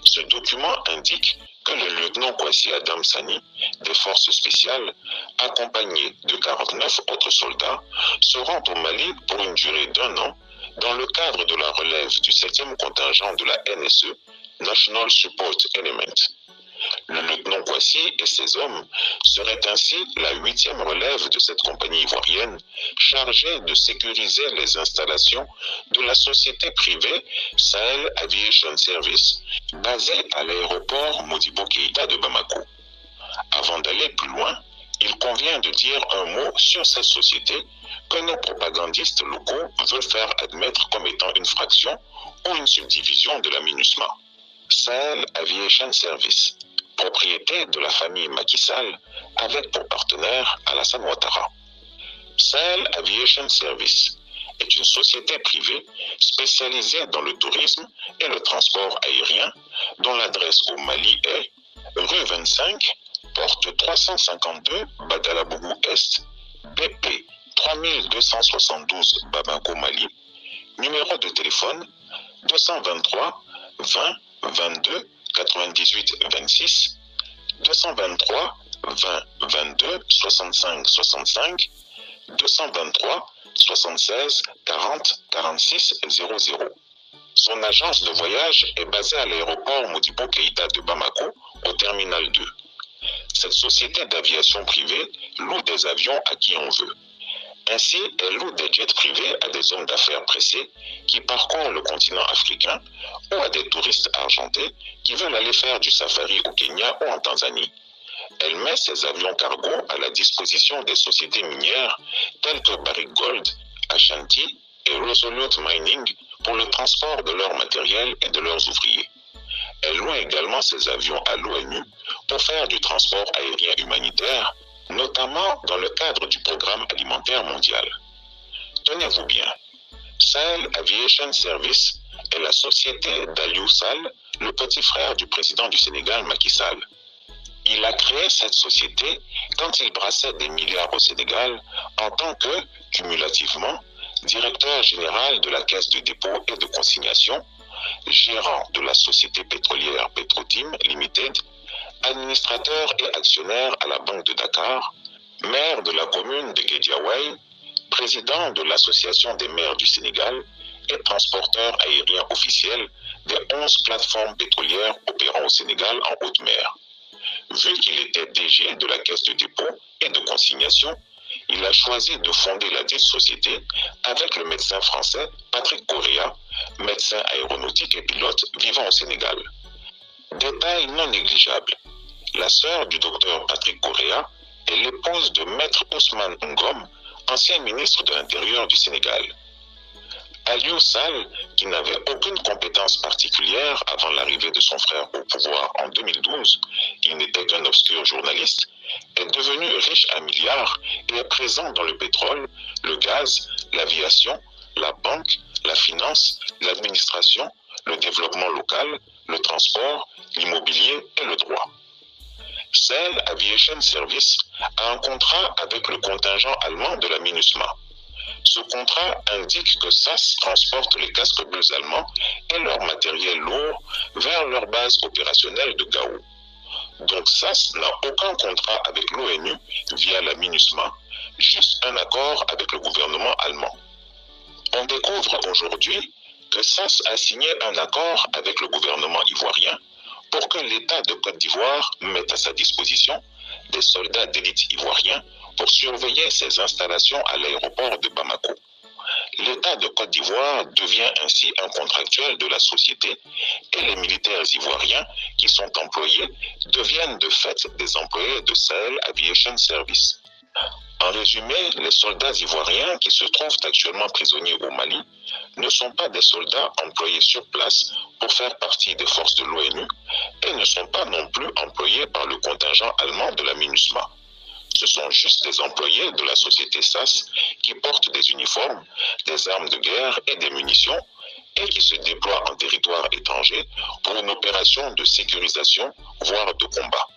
Ce document indique que le lieutenant Kwasi Adam Sani, des forces spéciales, accompagné de 49 autres soldats, se rend au Mali pour une durée d'1 an dans le cadre de la relève du 7e contingent de la NSE, National Support Element. Le lieutenant Kwasi et ses hommes seraient ainsi la 8e relève de cette compagnie ivoirienne chargée de sécuriser les installations de la société privée Sahel Aviation Service basée à l'aéroport Modibo Keïta de Bamako. Avant d'aller plus loin, il convient de dire un mot sur cette société que nos propagandistes locaux veulent faire admettre comme étant une fraction ou une subdivision de la MINUSMA. Sahel Aviation Service, propriété de la famille Macky Sall, avec pour partenaire Alassane Ouattara. Sahel Aviation Service est une société privée spécialisée dans le tourisme et le transport aérien, dont l'adresse au Mali est rue 25, porte 352, Badalabougou Est, BP 3272 Bamako, Mali, numéro de téléphone 223 20 22 98 26, 223 20 22 65 65, 223 76 40 46 00. Son agence de voyage est basée à l'aéroport Modibo Keïta de Bamako, au terminal 2. Cette société d'aviation privée loue des avions à qui on veut. Ainsi, elle loue des jets privés à des hommes d'affaires pressés qui parcourent le continent africain ou à des touristes argentés qui veulent aller faire du safari au Kenya ou en Tanzanie. Elle met ses avions cargo à la disposition des sociétés minières telles que Barrick Gold, Ashanti et Resolute Mining pour le transport de leur matériel et de leurs ouvriers. Elle loue également ses avions à l'ONU pour faire du transport aérien humanitaire, notamment dans le cadre du programme alimentaire mondial. Tenez-vous bien, Sahel Aviation Service est la société d'Aliou Sall, le petit frère du président du Sénégal, Macky Sall. Il a créé cette société quand il brassait des milliards au Sénégal en tant que, cumulativement, directeur général de la Caisse de dépôt et de consignation, gérant de la société pétrolière Petrotim Limited, administrateur et actionnaire à la Banque de Dakar, maire de la commune de Guédiawaye, président de l'Association des maires du Sénégal et transporteur aérien officiel des 11 plateformes pétrolières opérant au Sénégal en haute mer. Vu qu'il était DG de la Caisse de dépôt et de consignation, il a choisi de fonder la dite société avec le médecin français Patrick Correa, médecin aéronautique et pilote vivant au Sénégal. Détail non négligeable, la sœur du docteur Patrick Correa est l'épouse de Maître Ousmane Ngom, ancien ministre de l'Intérieur du Sénégal. Aliou Sall, qui n'avait aucune compétence particulière avant l'arrivée de son frère au pouvoir en 2012, il n'était qu'un obscur journaliste, est devenu riche à milliards et est présent dans le pétrole, le gaz, l'aviation, la banque, la finance, l'administration, le développement local, le transport, l'immobilier et le droit. Sahel Aviation Service a un contrat avec le contingent allemand de la MINUSMA. Ce contrat indique que SAS transporte les casques bleus allemands et leur matériel lourd vers leur base opérationnelle de Gao. Donc SAS n'a aucun contrat avec l'ONU via la MINUSMA, juste un accord avec le gouvernement allemand. On découvre aujourd'hui que SAS a signé un accord avec le gouvernement ivoirien pour que l'État de Côte d'Ivoire mette à sa disposition des soldats d'élite ivoiriens pour surveiller ses installations à l'aéroport de Bamako. L'État de Côte d'Ivoire devient ainsi un contractuel de la société et les militaires ivoiriens qui sont employés deviennent de fait des employés de Sahel Aviation Service. En résumé, les soldats ivoiriens qui se trouvent actuellement prisonniers au Mali ne sont pas des soldats employés sur place pour faire partie des forces de l'ONU et ne sont pas non plus employés par le contingent allemand de la MINUSMA. Ce sont juste des employés de la société SAS qui portent des uniformes, des armes de guerre et des munitions et qui se déploient en territoire étranger pour une opération de sécurisation, voire de combat.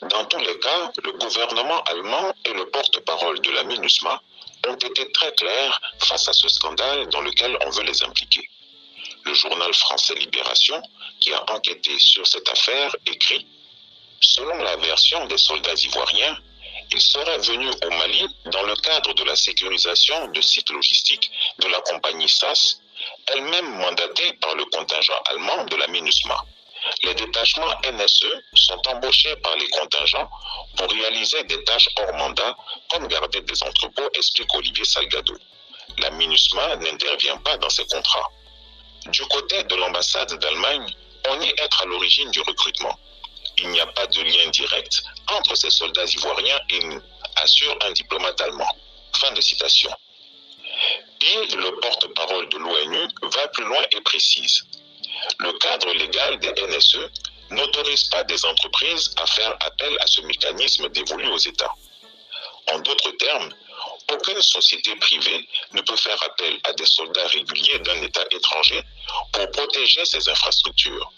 Dans tous les cas, le gouvernement allemand et le porte-parole de la MINUSMA ont été très clairs face à ce scandale dans lequel on veut les impliquer. Le journal français Libération, qui a enquêté sur cette affaire, écrit « Selon la version des soldats ivoiriens, ils seraient venus au Mali dans le cadre de la sécurisation de sites logistiques de la compagnie SAS, elle-même mandatée par le contingent allemand de la MINUSMA. Les détachements NSE sont embauchés par les contingents pour réaliser des tâches hors mandat, comme garder des entrepôts, explique Olivier Salgado. La MINUSMA n'intervient pas dans ces contrats. Du côté de l'ambassade d'Allemagne, on nie être à l'origine du recrutement. Il n'y a pas de lien direct entre ces soldats ivoiriens et nous, assure un diplomate allemand. Fin de citation. Puis, le porte-parole de l'ONU va plus loin et précise. Le cadre légal des NSE n'autorise pas des entreprises à faire appel à ce mécanisme dévolu aux États. En d'autres termes, aucune société privée ne peut faire appel à des soldats réguliers d'un État étranger pour protéger ses infrastructures.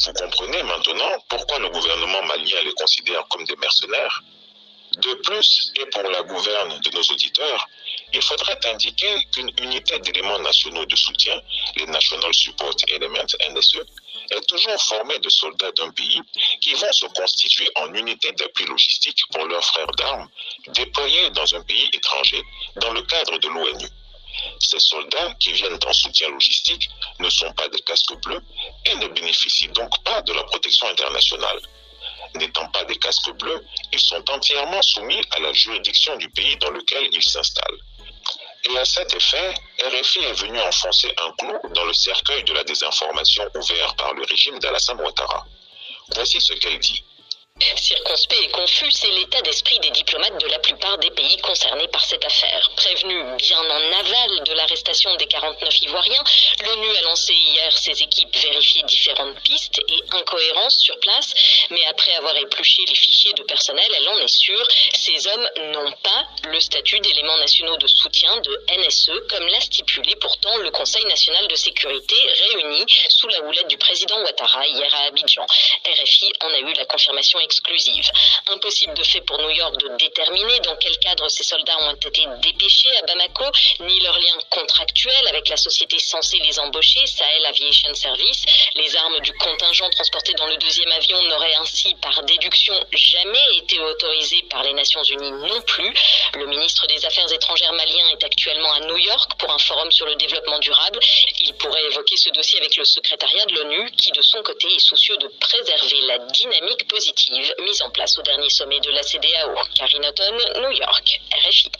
Vous comprenez maintenant pourquoi le gouvernement malien les considère comme des mercenaires? De plus, et pour la gouverne de nos auditeurs, il faudrait indiquer qu'une unité d'éléments nationaux de soutien, les National Support Element NSE, est toujours formée de soldats d'un pays qui vont se constituer en unité d'appui logistique pour leurs frères d'armes déployés dans un pays étranger dans le cadre de l'ONU. Ces soldats qui viennent en soutien logistique ne sont pas des casques bleus et ne bénéficient donc pas de la protection internationale. N'étant pas des casques bleus, ils sont entièrement soumis à la juridiction du pays dans lequel ils s'installent. Et à cet effet, RFI est venu enfoncer un clou dans le cercueil de la désinformation ouvert par le régime d'Alassane Ouattara. Voici ce qu'elle dit. Circonspect et confus, c'est l'état d'esprit des diplomates de la plupart des pays concernés par cette affaire. Prévenu bien en aval de l'arrestation des 49 Ivoiriens, l'ONU a lancé hier ses équipes vérifier différentes pistes et incohérences sur place, mais après avoir épluché les fichiers de personnel, elle en est sûre, ces hommes n'ont pas le statut d'éléments nationaux de soutien de NSE, comme l'a stipulé pourtant le Conseil national de sécurité réuni sous la houlette du président Ouattara hier à Abidjan. RFI en a eu la confirmation exclusive. Impossible de fait pour New York de déterminer dans quel cadre ces soldats ont été dépêchés à Bamako, ni leur lien contractuel avec la société censée les embaucher, Sahel Aviation Service. Les armes du contingent transporté dans le deuxième avion n'auraient ainsi, par déduction, jamais été autorisées par les Nations Unies non plus. Le ministre des Affaires étrangères malien est actuellement à New York pour un forum sur le développement durable. Il pourrait évoquer ce dossier avec le secrétariat de l'ONU, qui de son côté est soucieux de préserver la dynamique positive mise en place au dernier sommet de la CEDEAO. Karine Auton, New York, RFI.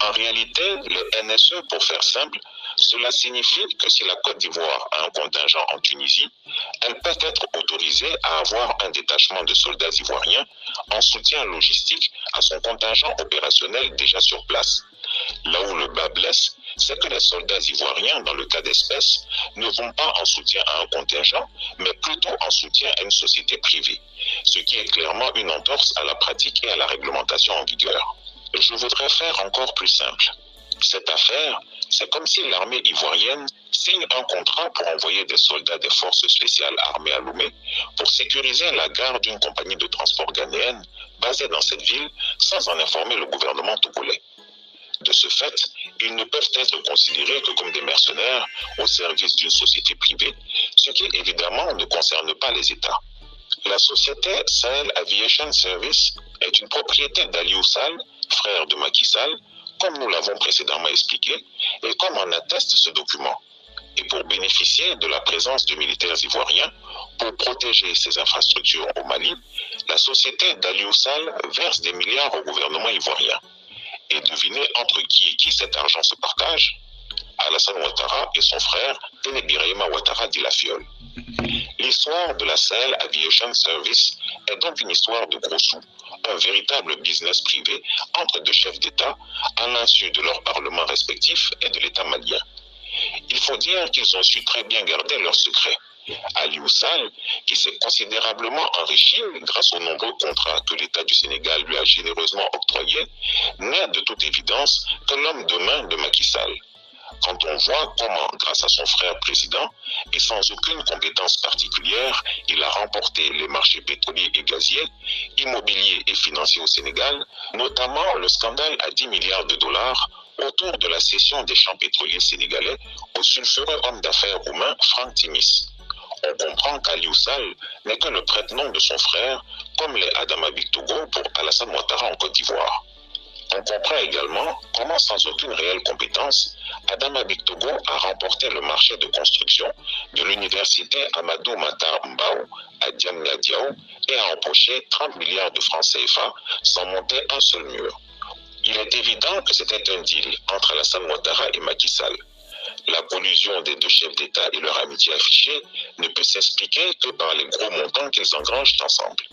En réalité, les NSE, pour faire simple, cela signifie que si la Côte d'Ivoire a un contingent en Tunisie, elle peut être autorisée à avoir un détachement de soldats ivoiriens en soutien logistique à son contingent opérationnel déjà sur place. Là où le bas blesse, c'est que les soldats ivoiriens, dans le cas d'espèce, ne vont pas en soutien à un contingent, mais plutôt en soutien à une société privée, ce qui est clairement une entorse à la pratique et à la réglementation en vigueur. Je voudrais faire encore plus simple. Cette affaire C'est comme si l'armée ivoirienne signe un contrat pour envoyer des soldats des forces spéciales armées à Lomé pour sécuriser la gare d'une compagnie de transport ghanéenne basée dans cette ville sans en informer le gouvernement togolais. De ce fait, ils ne peuvent être considérés que comme des mercenaires au service d'une société privée, ce qui évidemment ne concerne pas les États. La société Sahel Aviation Service est une propriété d'Aliou Sall, frère de Macky Sall, comme nous l'avons précédemment expliqué, et comme en atteste ce document. Et pour bénéficier de la présence de militaires ivoiriens pour protéger ses infrastructures au Mali, la société d'Aliou Sall verse des milliards au gouvernement ivoirien. Et devinez entre qui et qui cet argent se partage? Alassane Ouattara et son frère Téné Birahima Ouattara dit la fiole. L'histoire de la Sahel Aviation Service est donc une histoire de gros sous, un véritable business privé entre deux chefs d'État à l'insu de leurs parlements respectifs et de l'État malien. Il faut dire qu'ils ont su très bien garder leurs secrets. Aliou Sall, qui s'est considérablement enrichi grâce aux nombreux contrats que l'État du Sénégal lui a généreusement octroyés, n'est de toute évidence que l'homme de main de Macky Sall. Quand on voit comment, grâce à son frère président, et sans aucune compétence particulière, il a remporté les marchés pétroliers et gaziers, immobiliers et financiers au Sénégal, notamment le scandale à 10 milliards de dollars autour de la cession des champs pétroliers sénégalais au sulfureux homme d'affaires roumain Franck Timis. On comprend qu'Aliou Sall n'est que le prête-nom de son frère, comme les Adama Bictogo pour Alassane Ouattara en Côte d'Ivoire. On comprend également comment, sans aucune réelle compétence, Adama Bictogo a remporté le marché de construction de l'université Amadou Mahtar Mbow à Diamniadio et a empoché 30 milliards de francs CFA sans monter un seul mur. Il est évident que c'était un deal entre Alassane Ouattara et Macky Sall. La collusion des deux chefs d'État et leur amitié affichée ne peut s'expliquer que par les gros montants qu'ils engrangent ensemble.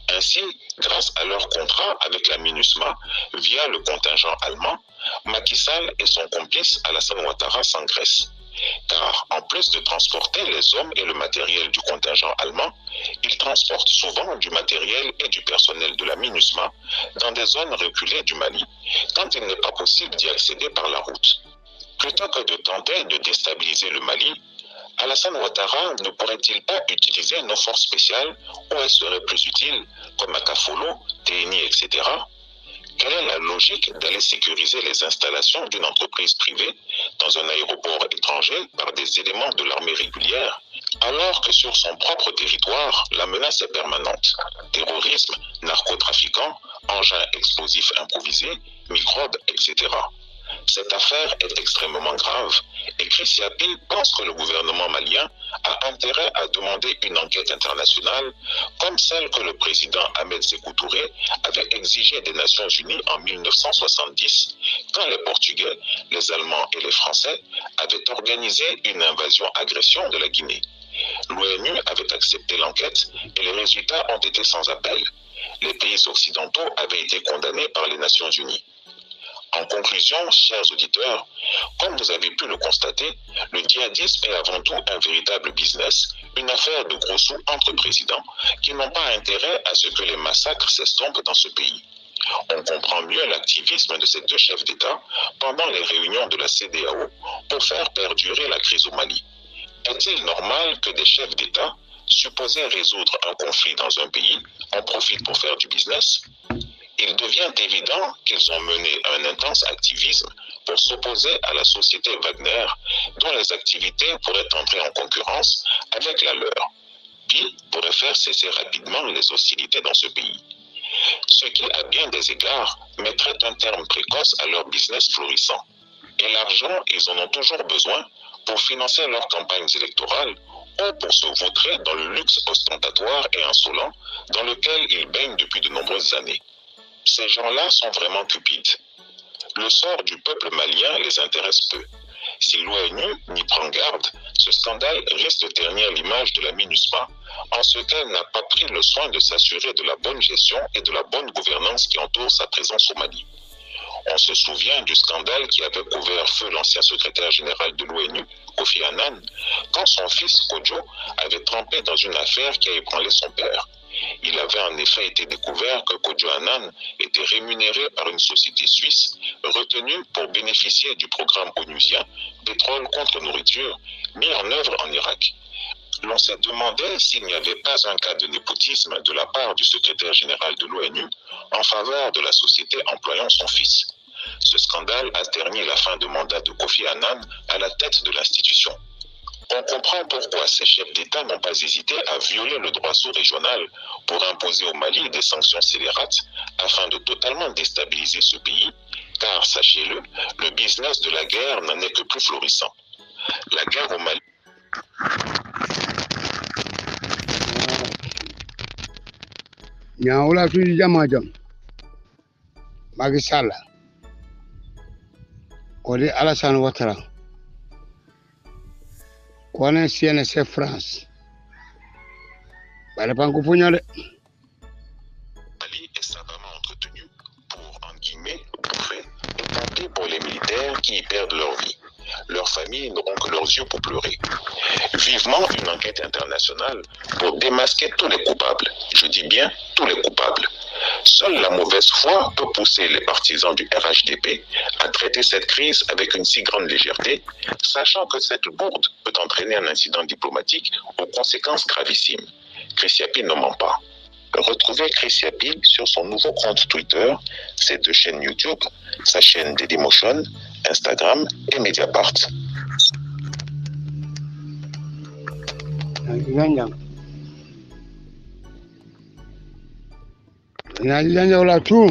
Ainsi, grâce à leur contrat avec la MINUSMA via le contingent allemand, Macky Sall et son complice Alassane Ouattara s'engraissent. Car en plus de transporter les hommes et le matériel du contingent allemand, ils transportent souvent du matériel et du personnel de la MINUSMA dans des zones reculées du Mali, quand il n'est pas possible d'y accéder par la route. Plutôt que de tenter de déstabiliser le Mali, Alassane Ouattara ne pourrait-il pas utiliser nos forces spéciales où elles seraient plus utiles, comme à Kafolo, TNI, etc. Quelle est la logique d'aller sécuriser les installations d'une entreprise privée dans un aéroport étranger par des éléments de l'armée régulière, alors que sur son propre territoire, la menace est permanente? Terrorisme, narcotrafiquants, engins explosifs improvisés, microbes, etc. Cette affaire est extrêmement grave et Chris Yapi pense que le gouvernement malien a intérêt à demander une enquête internationale comme celle que le président Ahmed Sékou Touré avait exigée des Nations Unies en 1970 quand les Portugais, les Allemands et les Français avaient organisé une invasion-agression de la Guinée. L'ONU avait accepté l'enquête et les résultats ont été sans appel. Les pays occidentaux avaient été condamnés par les Nations Unies. En conclusion, chers auditeurs, comme vous avez pu le constater, le djihadisme est avant tout un véritable business, une affaire de gros sous entre présidents qui n'ont pas intérêt à ce que les massacres s'estompent dans ce pays. On comprend mieux l'activisme de ces deux chefs d'État pendant les réunions de la CEDEAO pour faire perdurer la crise au Mali. Est-il normal que des chefs d'État, supposés résoudre un conflit dans un pays, en profitent pour faire du business? Il devient évident qu'ils ont mené un intense activisme pour s'opposer à la société Wagner, dont les activités pourraient entrer en concurrence avec la leur, puis pourrait faire cesser rapidement les hostilités dans ce pays. Ce qui, à bien des égards, mettrait un terme précoce à leur business florissant. Et l'argent, ils en ont toujours besoin pour financer leurs campagnes électorales ou pour se vautrer dans le luxe ostentatoire et insolent dans lequel ils baignent depuis de nombreuses années. Ces gens-là sont vraiment cupides. Le sort du peuple malien les intéresse peu. Si l'ONU n'y prend garde, ce scandale risque de ternir l'image de la MINUSMA en ce qu'elle n'a pas pris le soin de s'assurer de la bonne gestion et de la bonne gouvernance qui entoure sa présence au Mali. On se souvient du scandale qui avait couvert feu l'ancien secrétaire général de l'ONU, Kofi Annan, quand son fils Kodjo avait trempé dans une affaire qui a ébranlé son père. Il avait en effet été découvert que Kojo Annan était rémunéré par une société suisse retenue pour bénéficier du programme onusien Pétrole contre nourriture mis en œuvre en Irak. L'on s'est demandé s'il n'y avait pas un cas de népotisme de la part du secrétaire général de l'ONU en faveur de la société employant son fils. Ce scandale a terni la fin de mandat de Kofi Annan à la tête de l'institution. On comprend pourquoi ces chefs d'État n'ont pas hésité à violer le droit sous-régional pour imposer au Mali des sanctions scélérates afin de totalement déstabiliser ce pays, car, sachez-le, le business de la guerre n'en est que plus florissant. La guerre au Mali... Nyaola tu jamajam Macky Sall Kodi Alassane Ouattara Kone CNC France Bale panku punyole Mali est savamment entretenu pour, en guillemets, bouffer et tenter pour les militaires qui y perdent leur vie. Leurs familles n'auront que leurs yeux pour pleurer. Vivement une enquête internationale pour démasquer tous les coupables. Je dis bien tous les coupables. Seule la mauvaise foi peut pousser les partisans du RHDP à traiter cette crise avec une si grande légèreté, sachant que cette bourde peut entraîner un incident diplomatique aux conséquences gravissimes. Chris Yapi ne ment pas. Retrouvez Chris Yapi sur son nouveau compte Twitter, ses 2 chaînes YouTube, sa chaîne Dailymotion, Instagram et Mediapart. Nyaola tu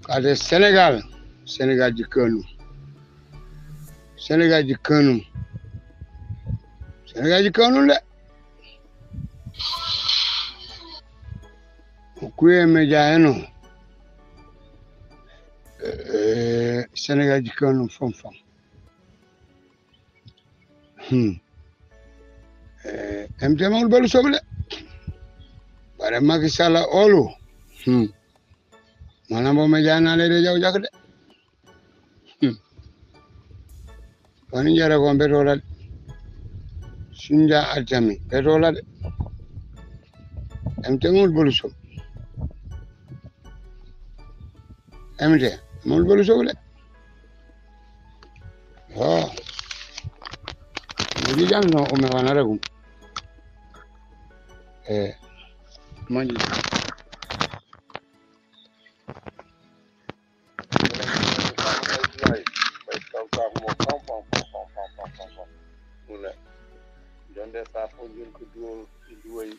Kade Sénégal di Kano Sénégal di Kano le Okuye meja eno Sénégal di Kano fam MTMul belu soble bare Macky Sall olu Manambo meja na le jaw jak de wani jara ko betola Sunja Altami betola de MTMul belu soble MT mul belu soble Ni jam no o me wanara gum manji Donde sa po jël ko duway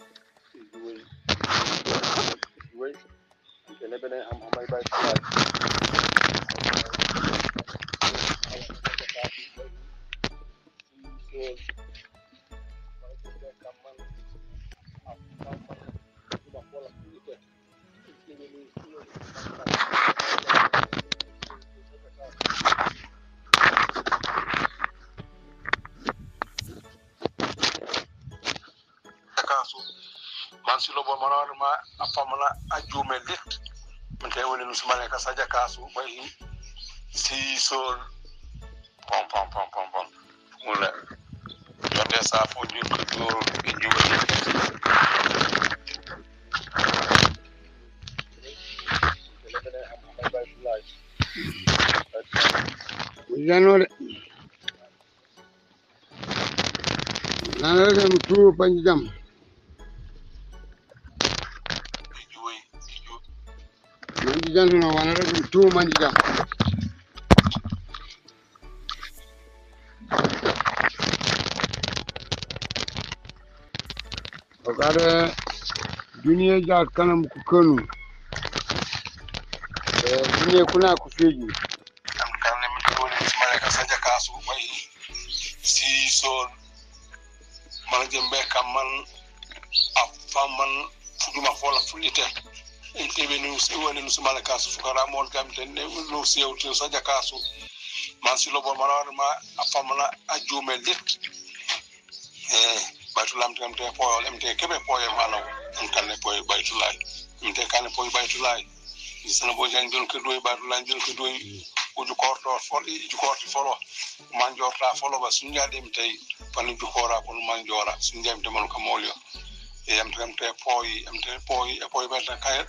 ke le benen am amay bay salat si lobo manarma afamana ajume lit min tay woni nusmane ka saja kasu bay si sol pom wala jonde sa fo ñu ko doro e juwe Janore Nana tu panjam Manji jantu no wanara tu manji jam Ogada duniya ja kanam ku Kano duniya kuna ku feji am kan ne mi ko ni smale ka saja kasu bay si sol man jembe kam man afaman fuduma fola fulite tebe no si woni no smala kasu fukara mon kam ten no sewto saja kasu man si lobo manarma afamana ajume lit baytulam tam te poyol mte kebe poye manaw kan ne poye baytulay mte kan ne poye baytulay sana bo jang jol ko doy baytulay jol ko doy uju korto foli ju korti folo man jorta folo ba sunya dem tay pan ju kora ko man jora sunya dem man ko molyo e am tan te poi e poi be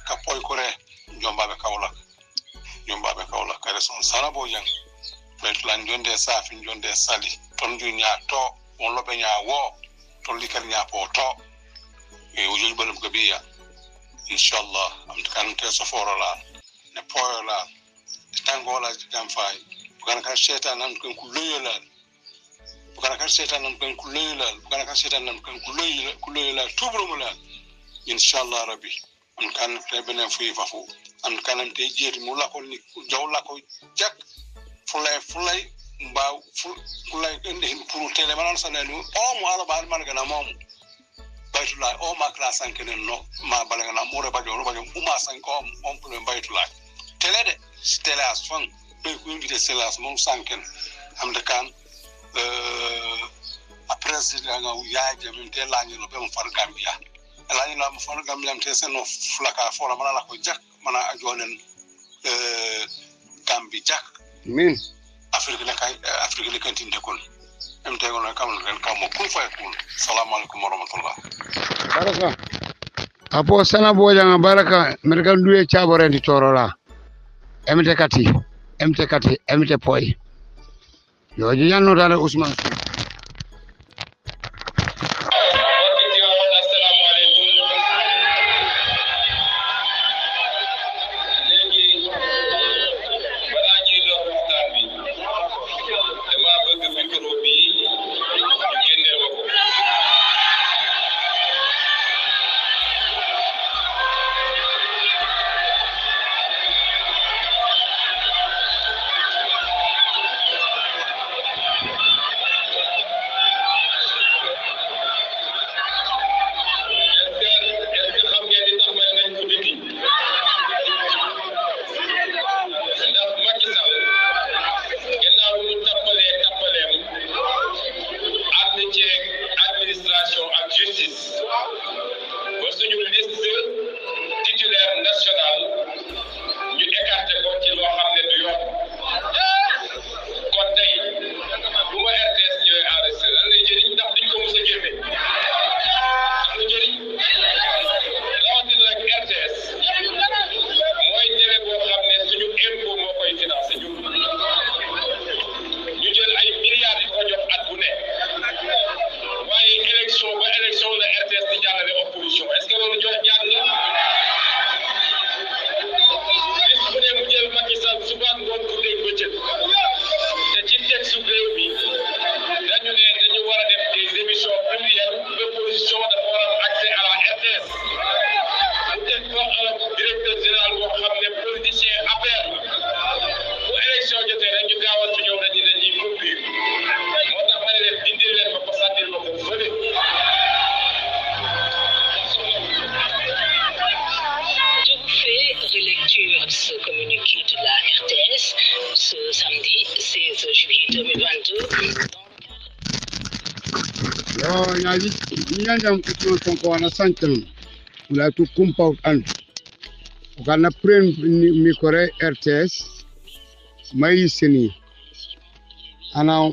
ka poi kore jomba be kawla kare son sala bo jang bet lan jonde safi jonde sali ton ju nya to on lobe nya wo to likal nya po to e wujul balum ko biya inshallah am kan te safora la ne poyo la tangola jam fay bukan kan setan nan kan kuloyola bukan kan setan nan kan kuloyola tubrumula inshallah rabbi am kan te benen fuyi fafu am kanam te jeeti mu la ko ni jawla ko jak fulay mbaw fulay ende pour tele manan sanelu o mo ala bal man gana mom baytulay o ma class an kenen no ma balanga na mo rebajo uma san ko on pour baytulay tele de tele as fon be ko invité selas mom sanken am de kan a president nga yaaje min te lañu no be mo far gambia lañu na mo far gambia am te seno flaka fora mana la ko jak mana ajonen gambi jak min afrique le kantinde kon am tego na kam ren kam ko fay ko assalamu alaykum wa rahmatullah baraka apo sana bojanga baraka merkan duwe chaborenti torola emte kati emte poi yo janno dale Ousmane ce communiqué de la RTS ce samedi 16 juillet 2022. Nyaji nyanja mkutano Sonko anasankan ula tu kumpa an ukana pren mikore RTS mai seni ana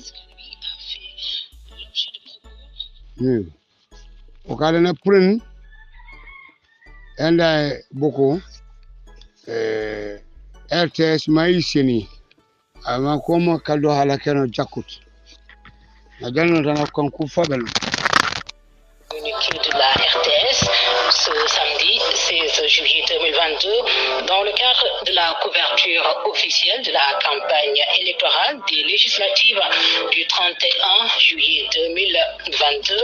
ukala na pren enda boko RTS mai seni ama koma kado halakeno jakut na jano tana konku fabel. Communiqué de la RTS ce samedi 16 juillet 2022 dans le cadre de la couverture officielle de la campagne électorale des législatives du 31 juillet 2022.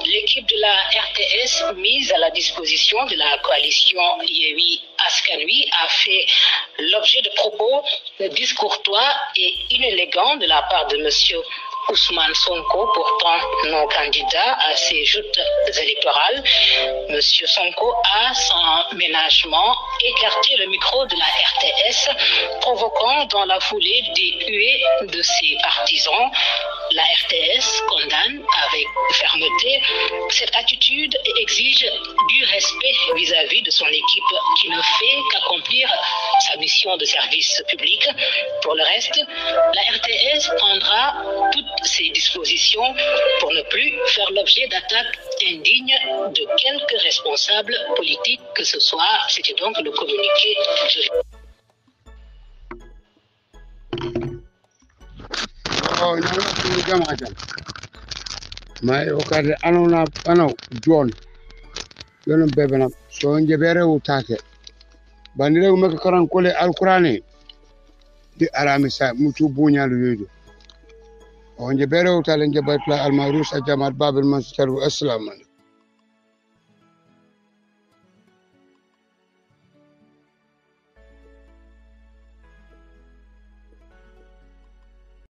L'équipe de la RTS mise à la disposition de la coalition Yewwi Askan Wi a fait l'objet de propos discourtois et inélégants de la part de monsieur Ousmane Sonko, pourtant non candidat à ces joutes électorales. Monsieur Sonko a sans ménagement écarté le micro de la RTS, provoquant dans la foulée des huées de ses partisans. La RTS condamne avec fermeté cette attitude et exige du respect vis-à-vis de son équipe qui ne fait qu'accomplir sa mission de service public. Pour le reste, la RTS prendra toutes ses dispositions pour ne plus faire l'objet d'attaques indignes de quelque responsable politique que ce soit. C'était donc le communiqué de... Oh, no, jamaatan may o kade anona ano jon yonon bebena so njebere utake bandire umeka karan kole alqurani di aramisa mutu bunyalu yodo o njebere utale njebatla almarusa jamaat babel masjid assalamu